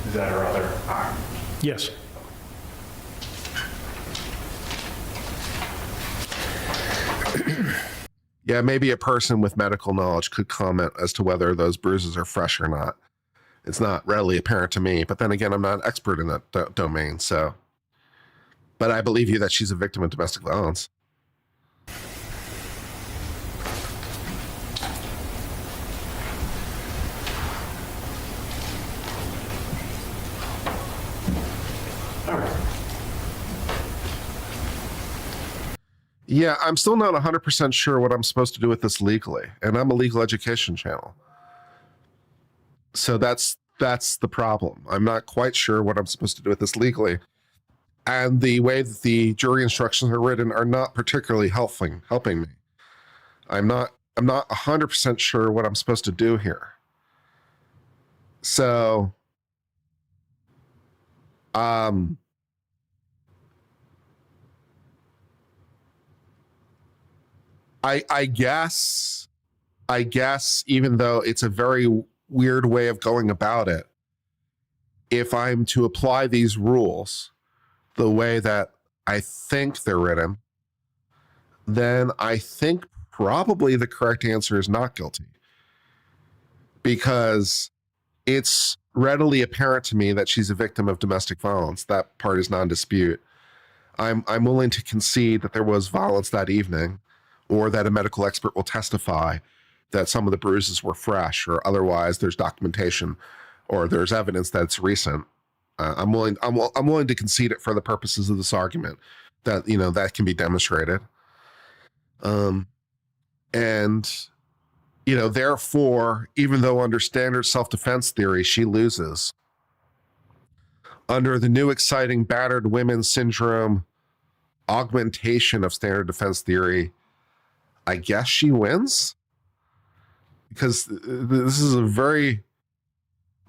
is that her other arm? Yes. Yeah, maybe a person with medical knowledge could comment as to whether those bruises are fresh or not. It's not readily apparent to me, but then again, I'm not an expert in that domain, so. But I believe you that she's a victim of domestic violence. All right. Yeah, I'm still not 100% sure what I'm supposed to do with this legally, and I'm a legal education channel. So that's the problem. I'm not quite sure what I'm supposed to do with this legally. And the way that the jury instructions are written are not particularly helping me. I'm not 100% sure what I'm supposed to do here. So, I guess even though it's a very weird way of going about it, if I'm to apply these rules the way that I think they're written, then I think probably the correct answer is not guilty, because it's readily apparent to me that she's a victim of domestic violence. That part is non-dispute. I'm willing to concede that there was violence that evening, or that a medical expert will testify that some of the bruises were fresh, or otherwise there's documentation or there's evidence that it's recent. I'm willing to concede it for the purposes of this argument that that can be demonstrated. Therefore, even though under standard self-defense theory she loses, under the new exciting battered women syndrome augmentation of standard defense theory, I guess she wins, because this is a very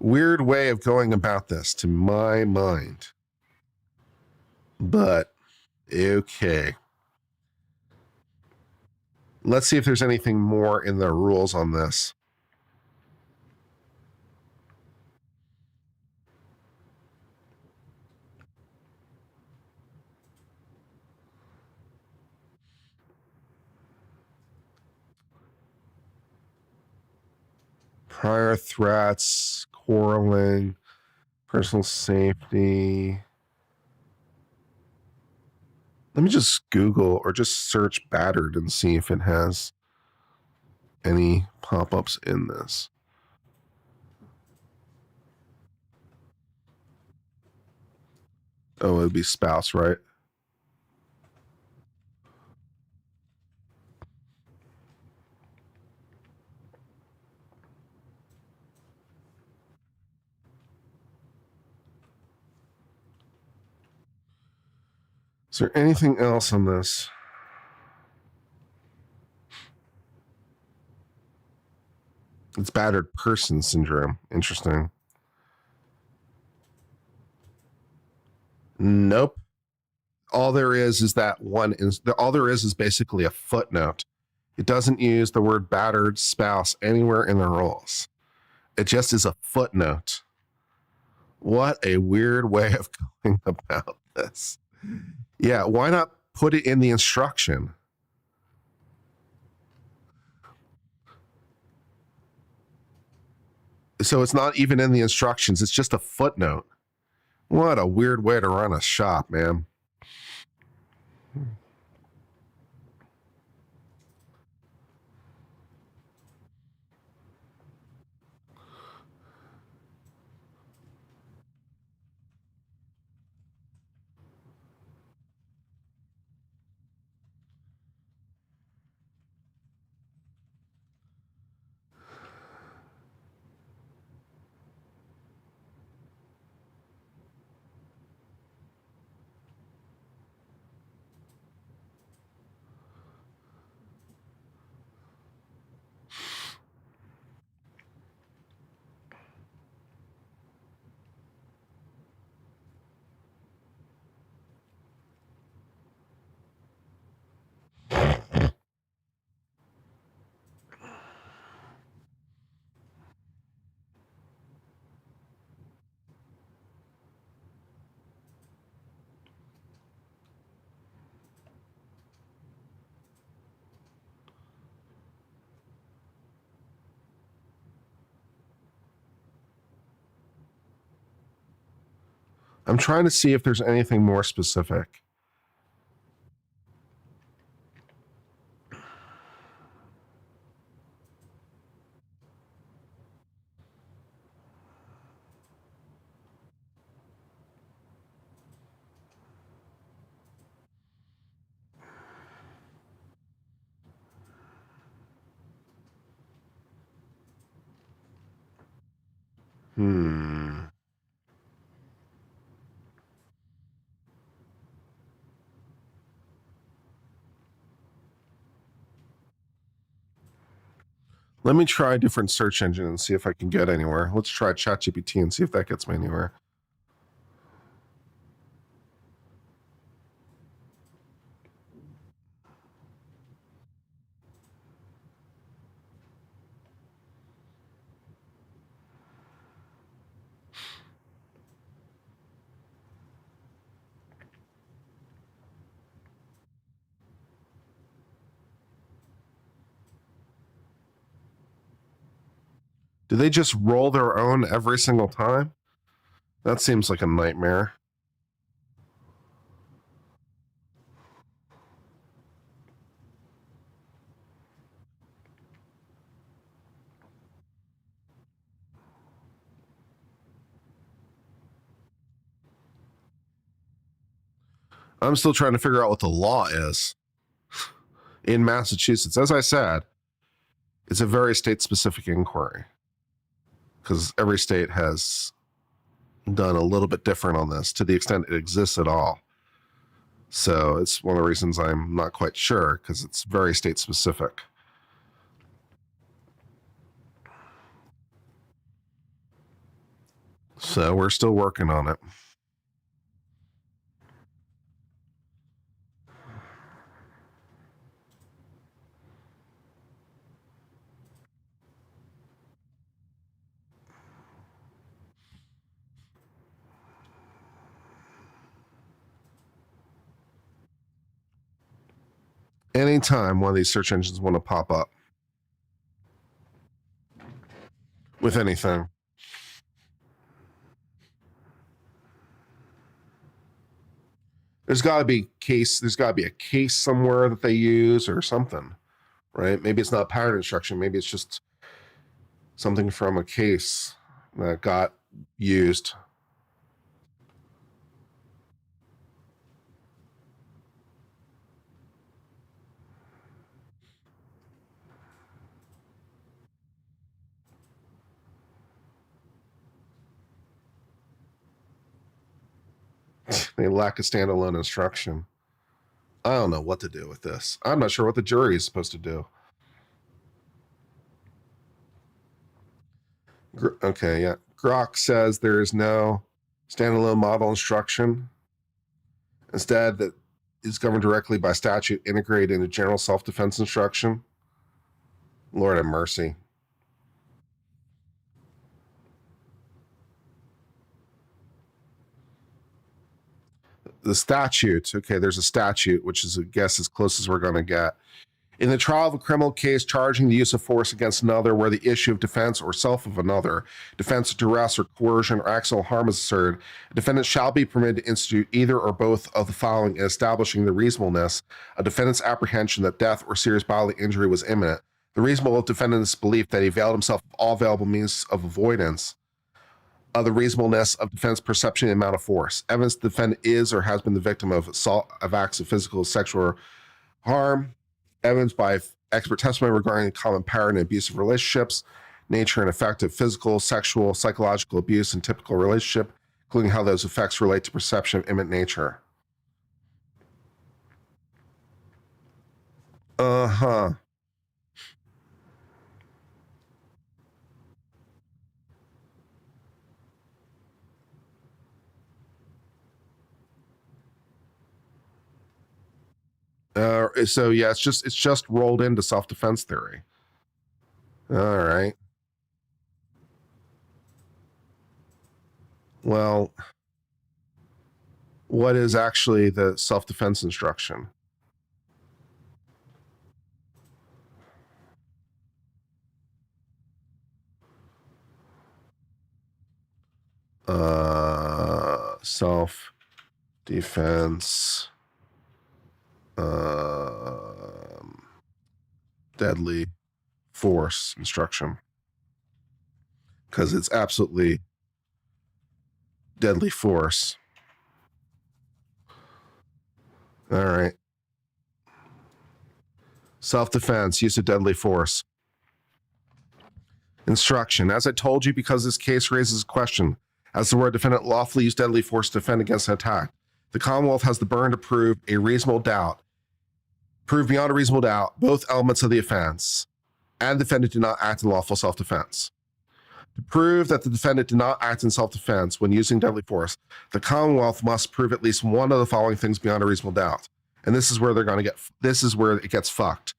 weird way of going about this to my mind. But okay. Let's see if there's anything more in the rules on this. Prior threats, quarreling, personal safety. Let me just Google or just search battered and see if it has any pop-ups in this. Oh, it'd be spouse, right? Is there anything else on this? It's battered person syndrome. Interesting. Nope. All there is that one is all there is basically a footnote. It doesn't use the word battered spouse anywhere in the rules. It just is a footnote. What a weird way of going about this. Yeah, why not put it in the instruction? So it's not even in the instructions. It's just a footnote. What a weird way to run a shop, man. I'm trying to see if there's anything more specific. Let me try a different search engine and see if I can get anywhere. Let's try ChatGPT and see if that gets me anywhere. Do they just roll their own every single time? That seems like a nightmare. I'm still trying to figure out what the law is in Massachusetts. As I said, it's a very state-specific inquiry because every state has done a little bit different on this to the extent it exists at all. So it's one of the reasons I'm not quite sure because it's very state-specific. So we're still working on it. Anytime one of these search engines want to pop up with anything. There's got to be a case somewhere that they use or something, right? Maybe it's not a pattern instruction. Maybe it's just something from a case that got used. They lack a standalone instruction. don't know what to do with this. I'm not sure what the jury is supposed to do. Okay, yeah. Grok says there is no standalone model instruction. Instead, that is governed directly by statute, integrated into general self-defense instruction. Lord have mercy. The statute, okay, there's a statute, which is, I guess, as close as we're going to get. In the trial of a criminal case charging the use of force against another where the issue of defense or self of another, defense of duress or coercion or actual harm is asserted, a defendant shall be permitted to institute either or both of the following in establishing the reasonableness of defendant's apprehension that death or serious bodily injury was imminent, the reasonable defendant's belief that he availed himself of all available means of avoidance, of the reasonableness of defense perception and amount of force. Evidence the defendant is or has been the victim of assault, of acts of physical or sexual harm, evidence by expert testimony regarding common pattern and abusive relationships, nature and effect of physical, sexual, psychological abuse and typical relationship, including how those effects relate to perception of imminent nature. Uh-huh. So yeah, it's just rolled into self-defense theory. All right. Well, what is actually the self-defense instruction? Self-defense, deadly force instruction, because it's absolutely deadly force. All right. Self-defense, use of deadly force. Instruction. As I told you, because this case raises a question as to where a defendant lawfully used deadly force to defend against an attack, the Commonwealth has the burden to prove beyond a reasonable doubt, both elements of the offense, and the defendant did not act in lawful self-defense. To prove that the defendant did not act in self-defense when using deadly force, the Commonwealth must prove at least one of the following things beyond a reasonable doubt. And this is where this is where it gets fucked.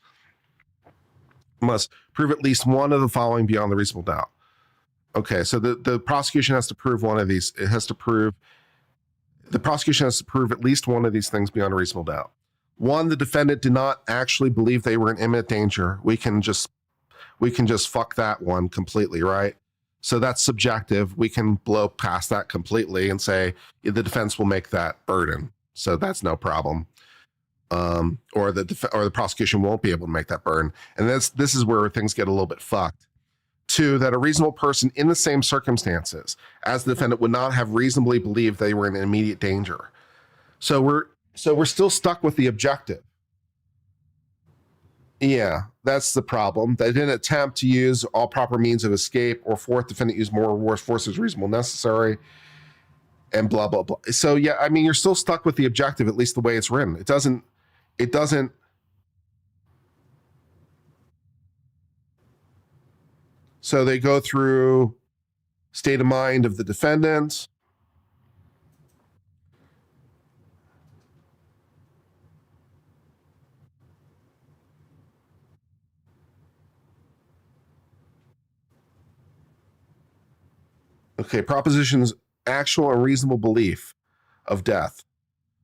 Must prove at least one of the following beyond the reasonable doubt. Okay, so the prosecution has to prove one of these. The prosecution has to prove at least one of these things beyond a reasonable doubt. One, the defendant did not actually believe they were in imminent danger. We can just fuck that one completely, right? So that's subjective. We can blow past that completely and say the defense will make that burden. So that's no problem. Or the prosecution won't be able to make that burden. And this is where things get a little bit fucked. Two, that a reasonable person in the same circumstances as the defendant would not have reasonably believed they were in immediate danger. So we're still stuck with the objective. Yeah, that's the problem. They didn't attempt to use all proper means of escape, or fourth, defendant used more force as reasonable necessary, and blah, blah, blah. So yeah, I mean, you're still stuck with the objective, at least the way it's written. It doesn't, so they go through state of mind of the defendant. Okay, propositions, actual and reasonable belief of death.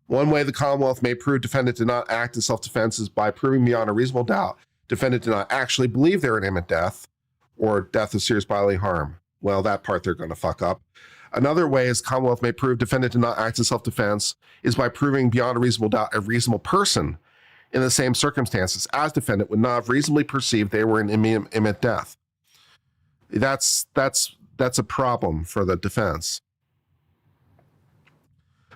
One way the Commonwealth may prove defendant did not act in self-defense is by proving beyond a reasonable doubt defendant did not actually believe they were in imminent death or death of serious bodily harm. Well, that part they're going to fuck up. Another way is Commonwealth may prove defendant did not act in self-defense is by proving beyond a reasonable doubt a reasonable person in the same circumstances as defendant would not have reasonably perceived they were in imminent death. That's a problem for the defense.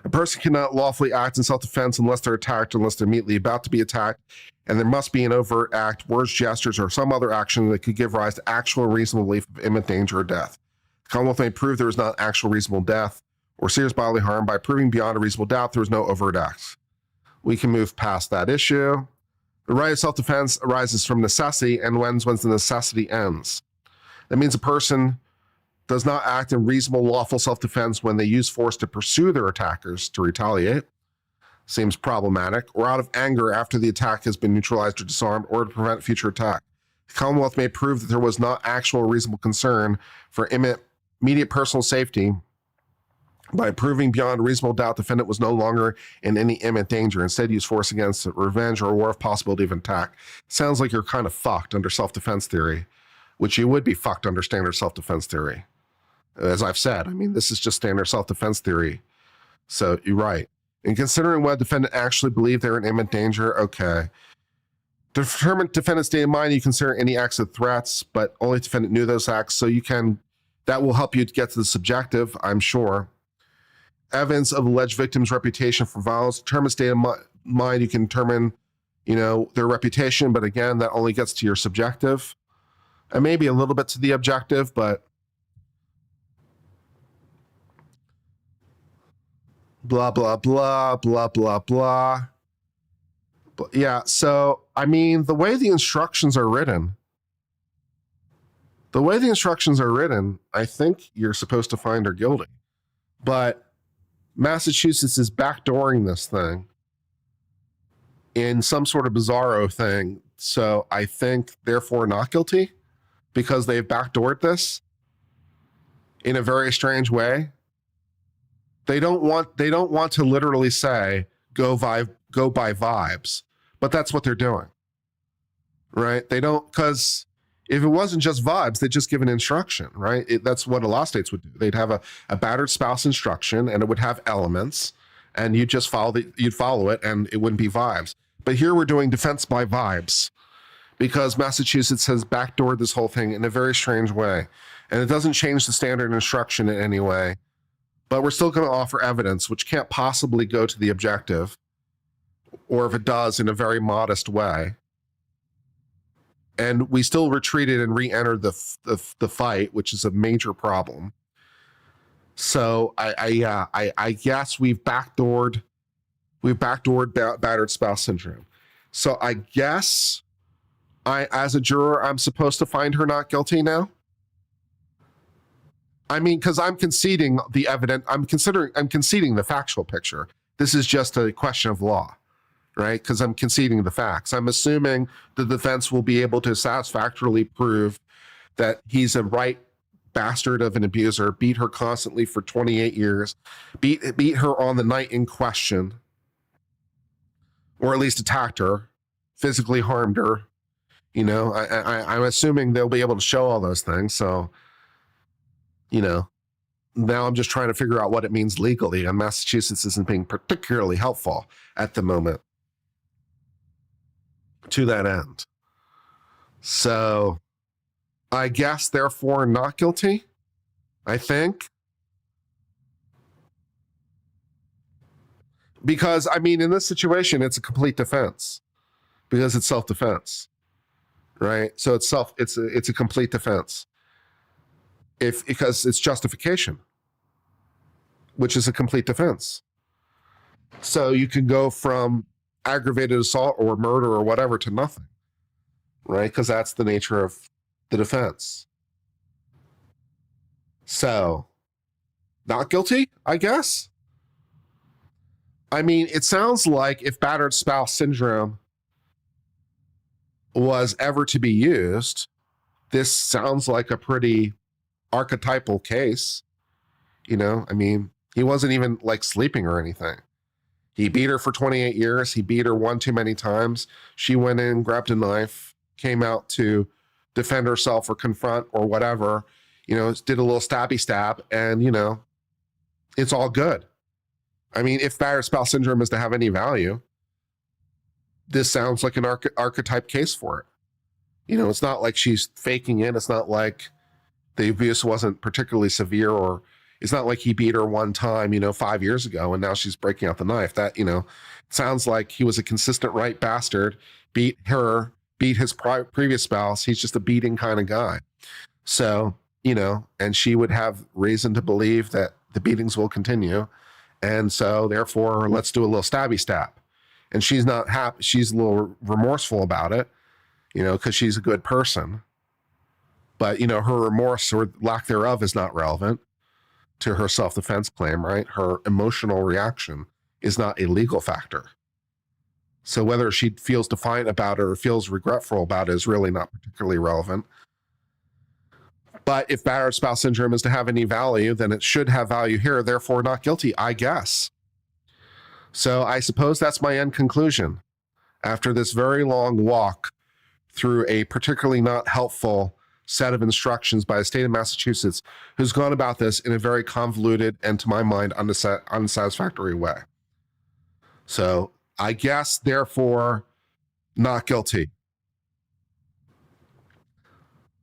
A person cannot lawfully act in self-defense unless they're attacked, unless they're immediately about to be attacked, and there must be an overt act, words, gestures, or some other action that could give rise to actual and reasonable belief of imminent danger or death. The Commonwealth may prove there was not actual reasonable death or serious bodily harm by proving beyond a reasonable doubt there was no overt act. We can move past that issue. The right of self-defense arises from necessity and ends when the necessity ends. That means a person does not act in reasonable, lawful self-defense when they use force to pursue their attackers to retaliate. Seems problematic. Or out of anger after the attack has been neutralized or disarmed, or to prevent future attack. The Commonwealth may prove that there was not actual reasonable concern for immediate personal safety by proving beyond reasonable doubt the defendant was no longer in any imminent danger, instead use force against revenge or war of possibility of attack. Sounds like you're kind of fucked under self-defense theory, which you would be fucked under standard self-defense theory. As I've said, I mean, this is just standard self-defense theory. So you're right. In considering whether the defendant actually believed they were in imminent danger, okay. To determine defendant's state of mind, you consider any acts of threats, but only the defendant knew those acts. So that will help you to get to the subjective, I'm sure. Evidence of alleged victim's reputation for violence. Determine state of mind, you can determine, their reputation, but again, that only gets to your subjective. And maybe a little bit to the objective, but blah, blah, blah, blah, blah, blah. But yeah, so, I mean, the way the instructions are written, I think you're supposed to find her guilty. But Massachusetts is backdooring this thing in some sort of bizarro thing. So I think, therefore, not guilty because they've backdoored this in a very strange way. They don't want to literally say go by vibes, but that's what they're doing, right? They don't, because if it wasn't just vibes, they'd just give an instruction, right? That's what a lot of states would do. They'd have a battered spouse instruction, and it would have elements, and you'd just you'd follow it, and it wouldn't be vibes. But here we're doing defense by vibes because Massachusetts has backdoored this whole thing in a very strange way, and it doesn't change the standard instruction in any way. But we're still going to offer evidence, which can't possibly go to the objective, or if it does, in a very modest way. And we still retreated and re-entered the fight, which is a major problem. So I guess we've backdoored battered spouse syndrome. So I guess as a juror, I'm supposed to find her not guilty now. I mean, because I'm conceding the evidence, I'm conceding the factual picture. This is just a question of law, right? Because I'm conceding the facts. I'm assuming the defense will be able to satisfactorily prove that he's a right bastard of an abuser, beat her constantly for 28 years, beat her on the night in question, or at least attacked her, physically harmed her. I'm assuming they'll be able to show all those things. So, now I'm just trying to figure out what it means legally, and Massachusetts isn't being particularly helpful at the moment to that end. So I guess, therefore, not guilty, I think. Because, I mean, in this situation, it's a complete defense because it's self-defense, right? So it's a complete defense. Because it's justification, which is a complete defense. So you can go from aggravated assault or murder or whatever to nothing, right? Because that's the nature of the defense. So, not guilty, I guess. I mean, it sounds like if battered spouse syndrome was ever to be used, this sounds like a pretty archetypal case. I mean, he wasn't even like sleeping or anything. He beat her for 28 years. He beat her one too many times. She went in, grabbed a knife, came out to defend herself or confront or whatever, did a little stabby stab, and, it's all good. I mean, if battered spouse syndrome is to have any value, this sounds like an archetype case for it. It's not like she's faking it. It's not like the abuse wasn't particularly severe, or it's not like he beat her one time, 5 years ago, and now she's breaking out the knife. That, sounds like he was a consistent right bastard, beat her, beat his previous spouse. He's just a beating kind of guy. So, and she would have reason to believe that the beatings will continue. And so, therefore, let's do a little stabby stab. and she's not happy. She's a little remorseful about it, because she's a good person. But, her remorse or lack thereof is not relevant to her self-defense claim, right? Her emotional reaction is not a legal factor. So whether she feels defiant about it or feels regretful about it is really not particularly relevant. But if battered spouse syndrome is to have any value, then it should have value here, therefore not guilty, I guess. So I suppose that's my end conclusion. After this very long walk through a particularly not helpful set of instructions by the state of Massachusetts, who's gone about this in a very convoluted and, to my mind, unsatisfactory way. So I guess, therefore, not guilty.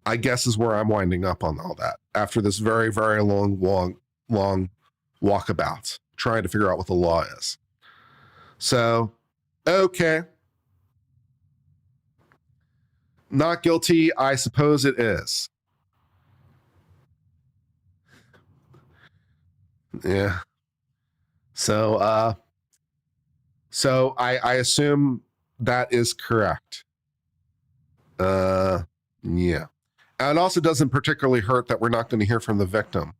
I guess is where I'm winding up on all that after this very, very long walkabout, trying to figure out what the law is. So, okay. Not guilty, I suppose it is. Yeah. So I assume that is correct. Yeah. And it also doesn't particularly hurt that we're not going to hear from the victim.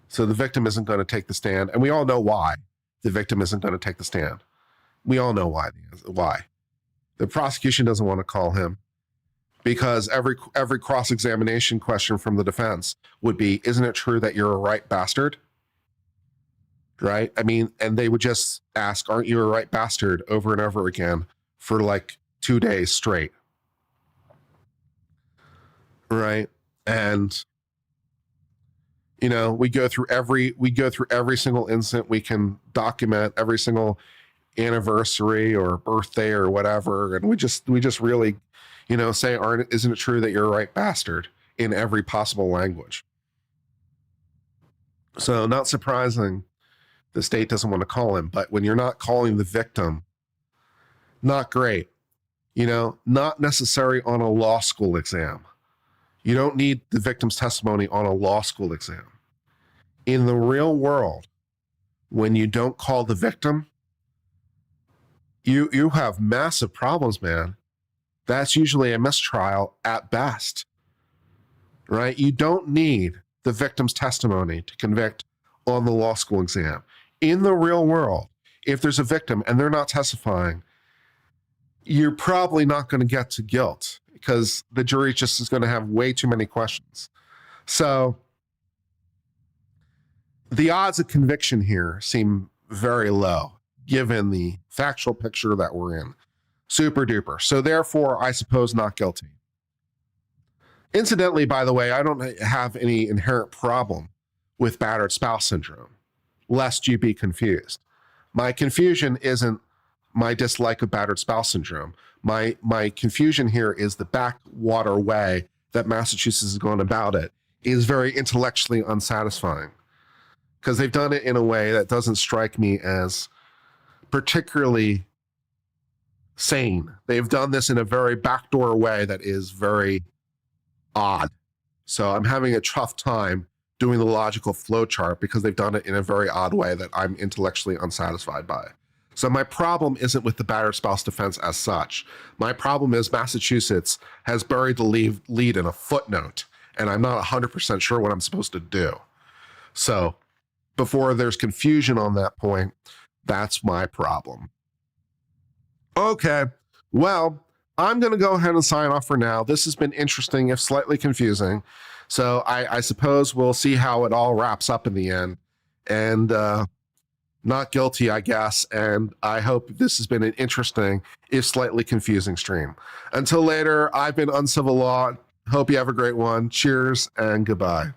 So the victim isn't going to take the stand, and we all know why the victim isn't going to take the stand. We all know why. The prosecution doesn't want to call him, because every cross-examination question from the defense would be, isn't it true that you're a right bastard? Right? I mean, and they would just ask, aren't you a right bastard, over and over again for like 2 days straight. Right? And we go through every single incident. We can document every single anniversary or birthday or whatever, and we just really say, isn't it true that you're a right bastard, in every possible language. So not surprising the state doesn't want to call him, but when you're not calling the victim, not great. Not necessary on a law school exam. You don't need the victim's testimony on a law school exam. In the real world, when you don't call the victim, you have massive problems, man. That's usually a mistrial at best, right? You don't need the victim's testimony to convict on the law school exam. In the real world, if there's a victim and they're not testifying, you're probably not going to get to guilt, because the jury just is going to have way too many questions. So the odds of conviction here seem very low, given the factual picture that we're in. Super duper. So therefore, I suppose not guilty. Incidentally, by the way, I don't have any inherent problem with battered spouse syndrome, lest you be confused. My confusion isn't my dislike of battered spouse syndrome. My confusion here is the backwater way that Massachusetts has gone about it is very intellectually unsatisfying, because they've done it in a way that doesn't strike me as particularly sane. They've done this in a very backdoor way that is very odd. So I'm having a tough time doing the logical flowchart, because they've done it in a very odd way that I'm intellectually unsatisfied by. So my problem isn't with the battered spouse defense as such. My problem is Massachusetts has buried the lead in a footnote, and I'm not 100% sure what I'm supposed to do. So before there's confusion on that point, that's my problem. Okay, well, I'm going to go ahead and sign off for now. This has been interesting, if slightly confusing. So I suppose we'll see how it all wraps up in the end. And not guilty, I guess. And I hope this has been an interesting, if slightly confusing stream. Until later, I've been Uncivil Law. Hope you have a great one. Cheers and goodbye.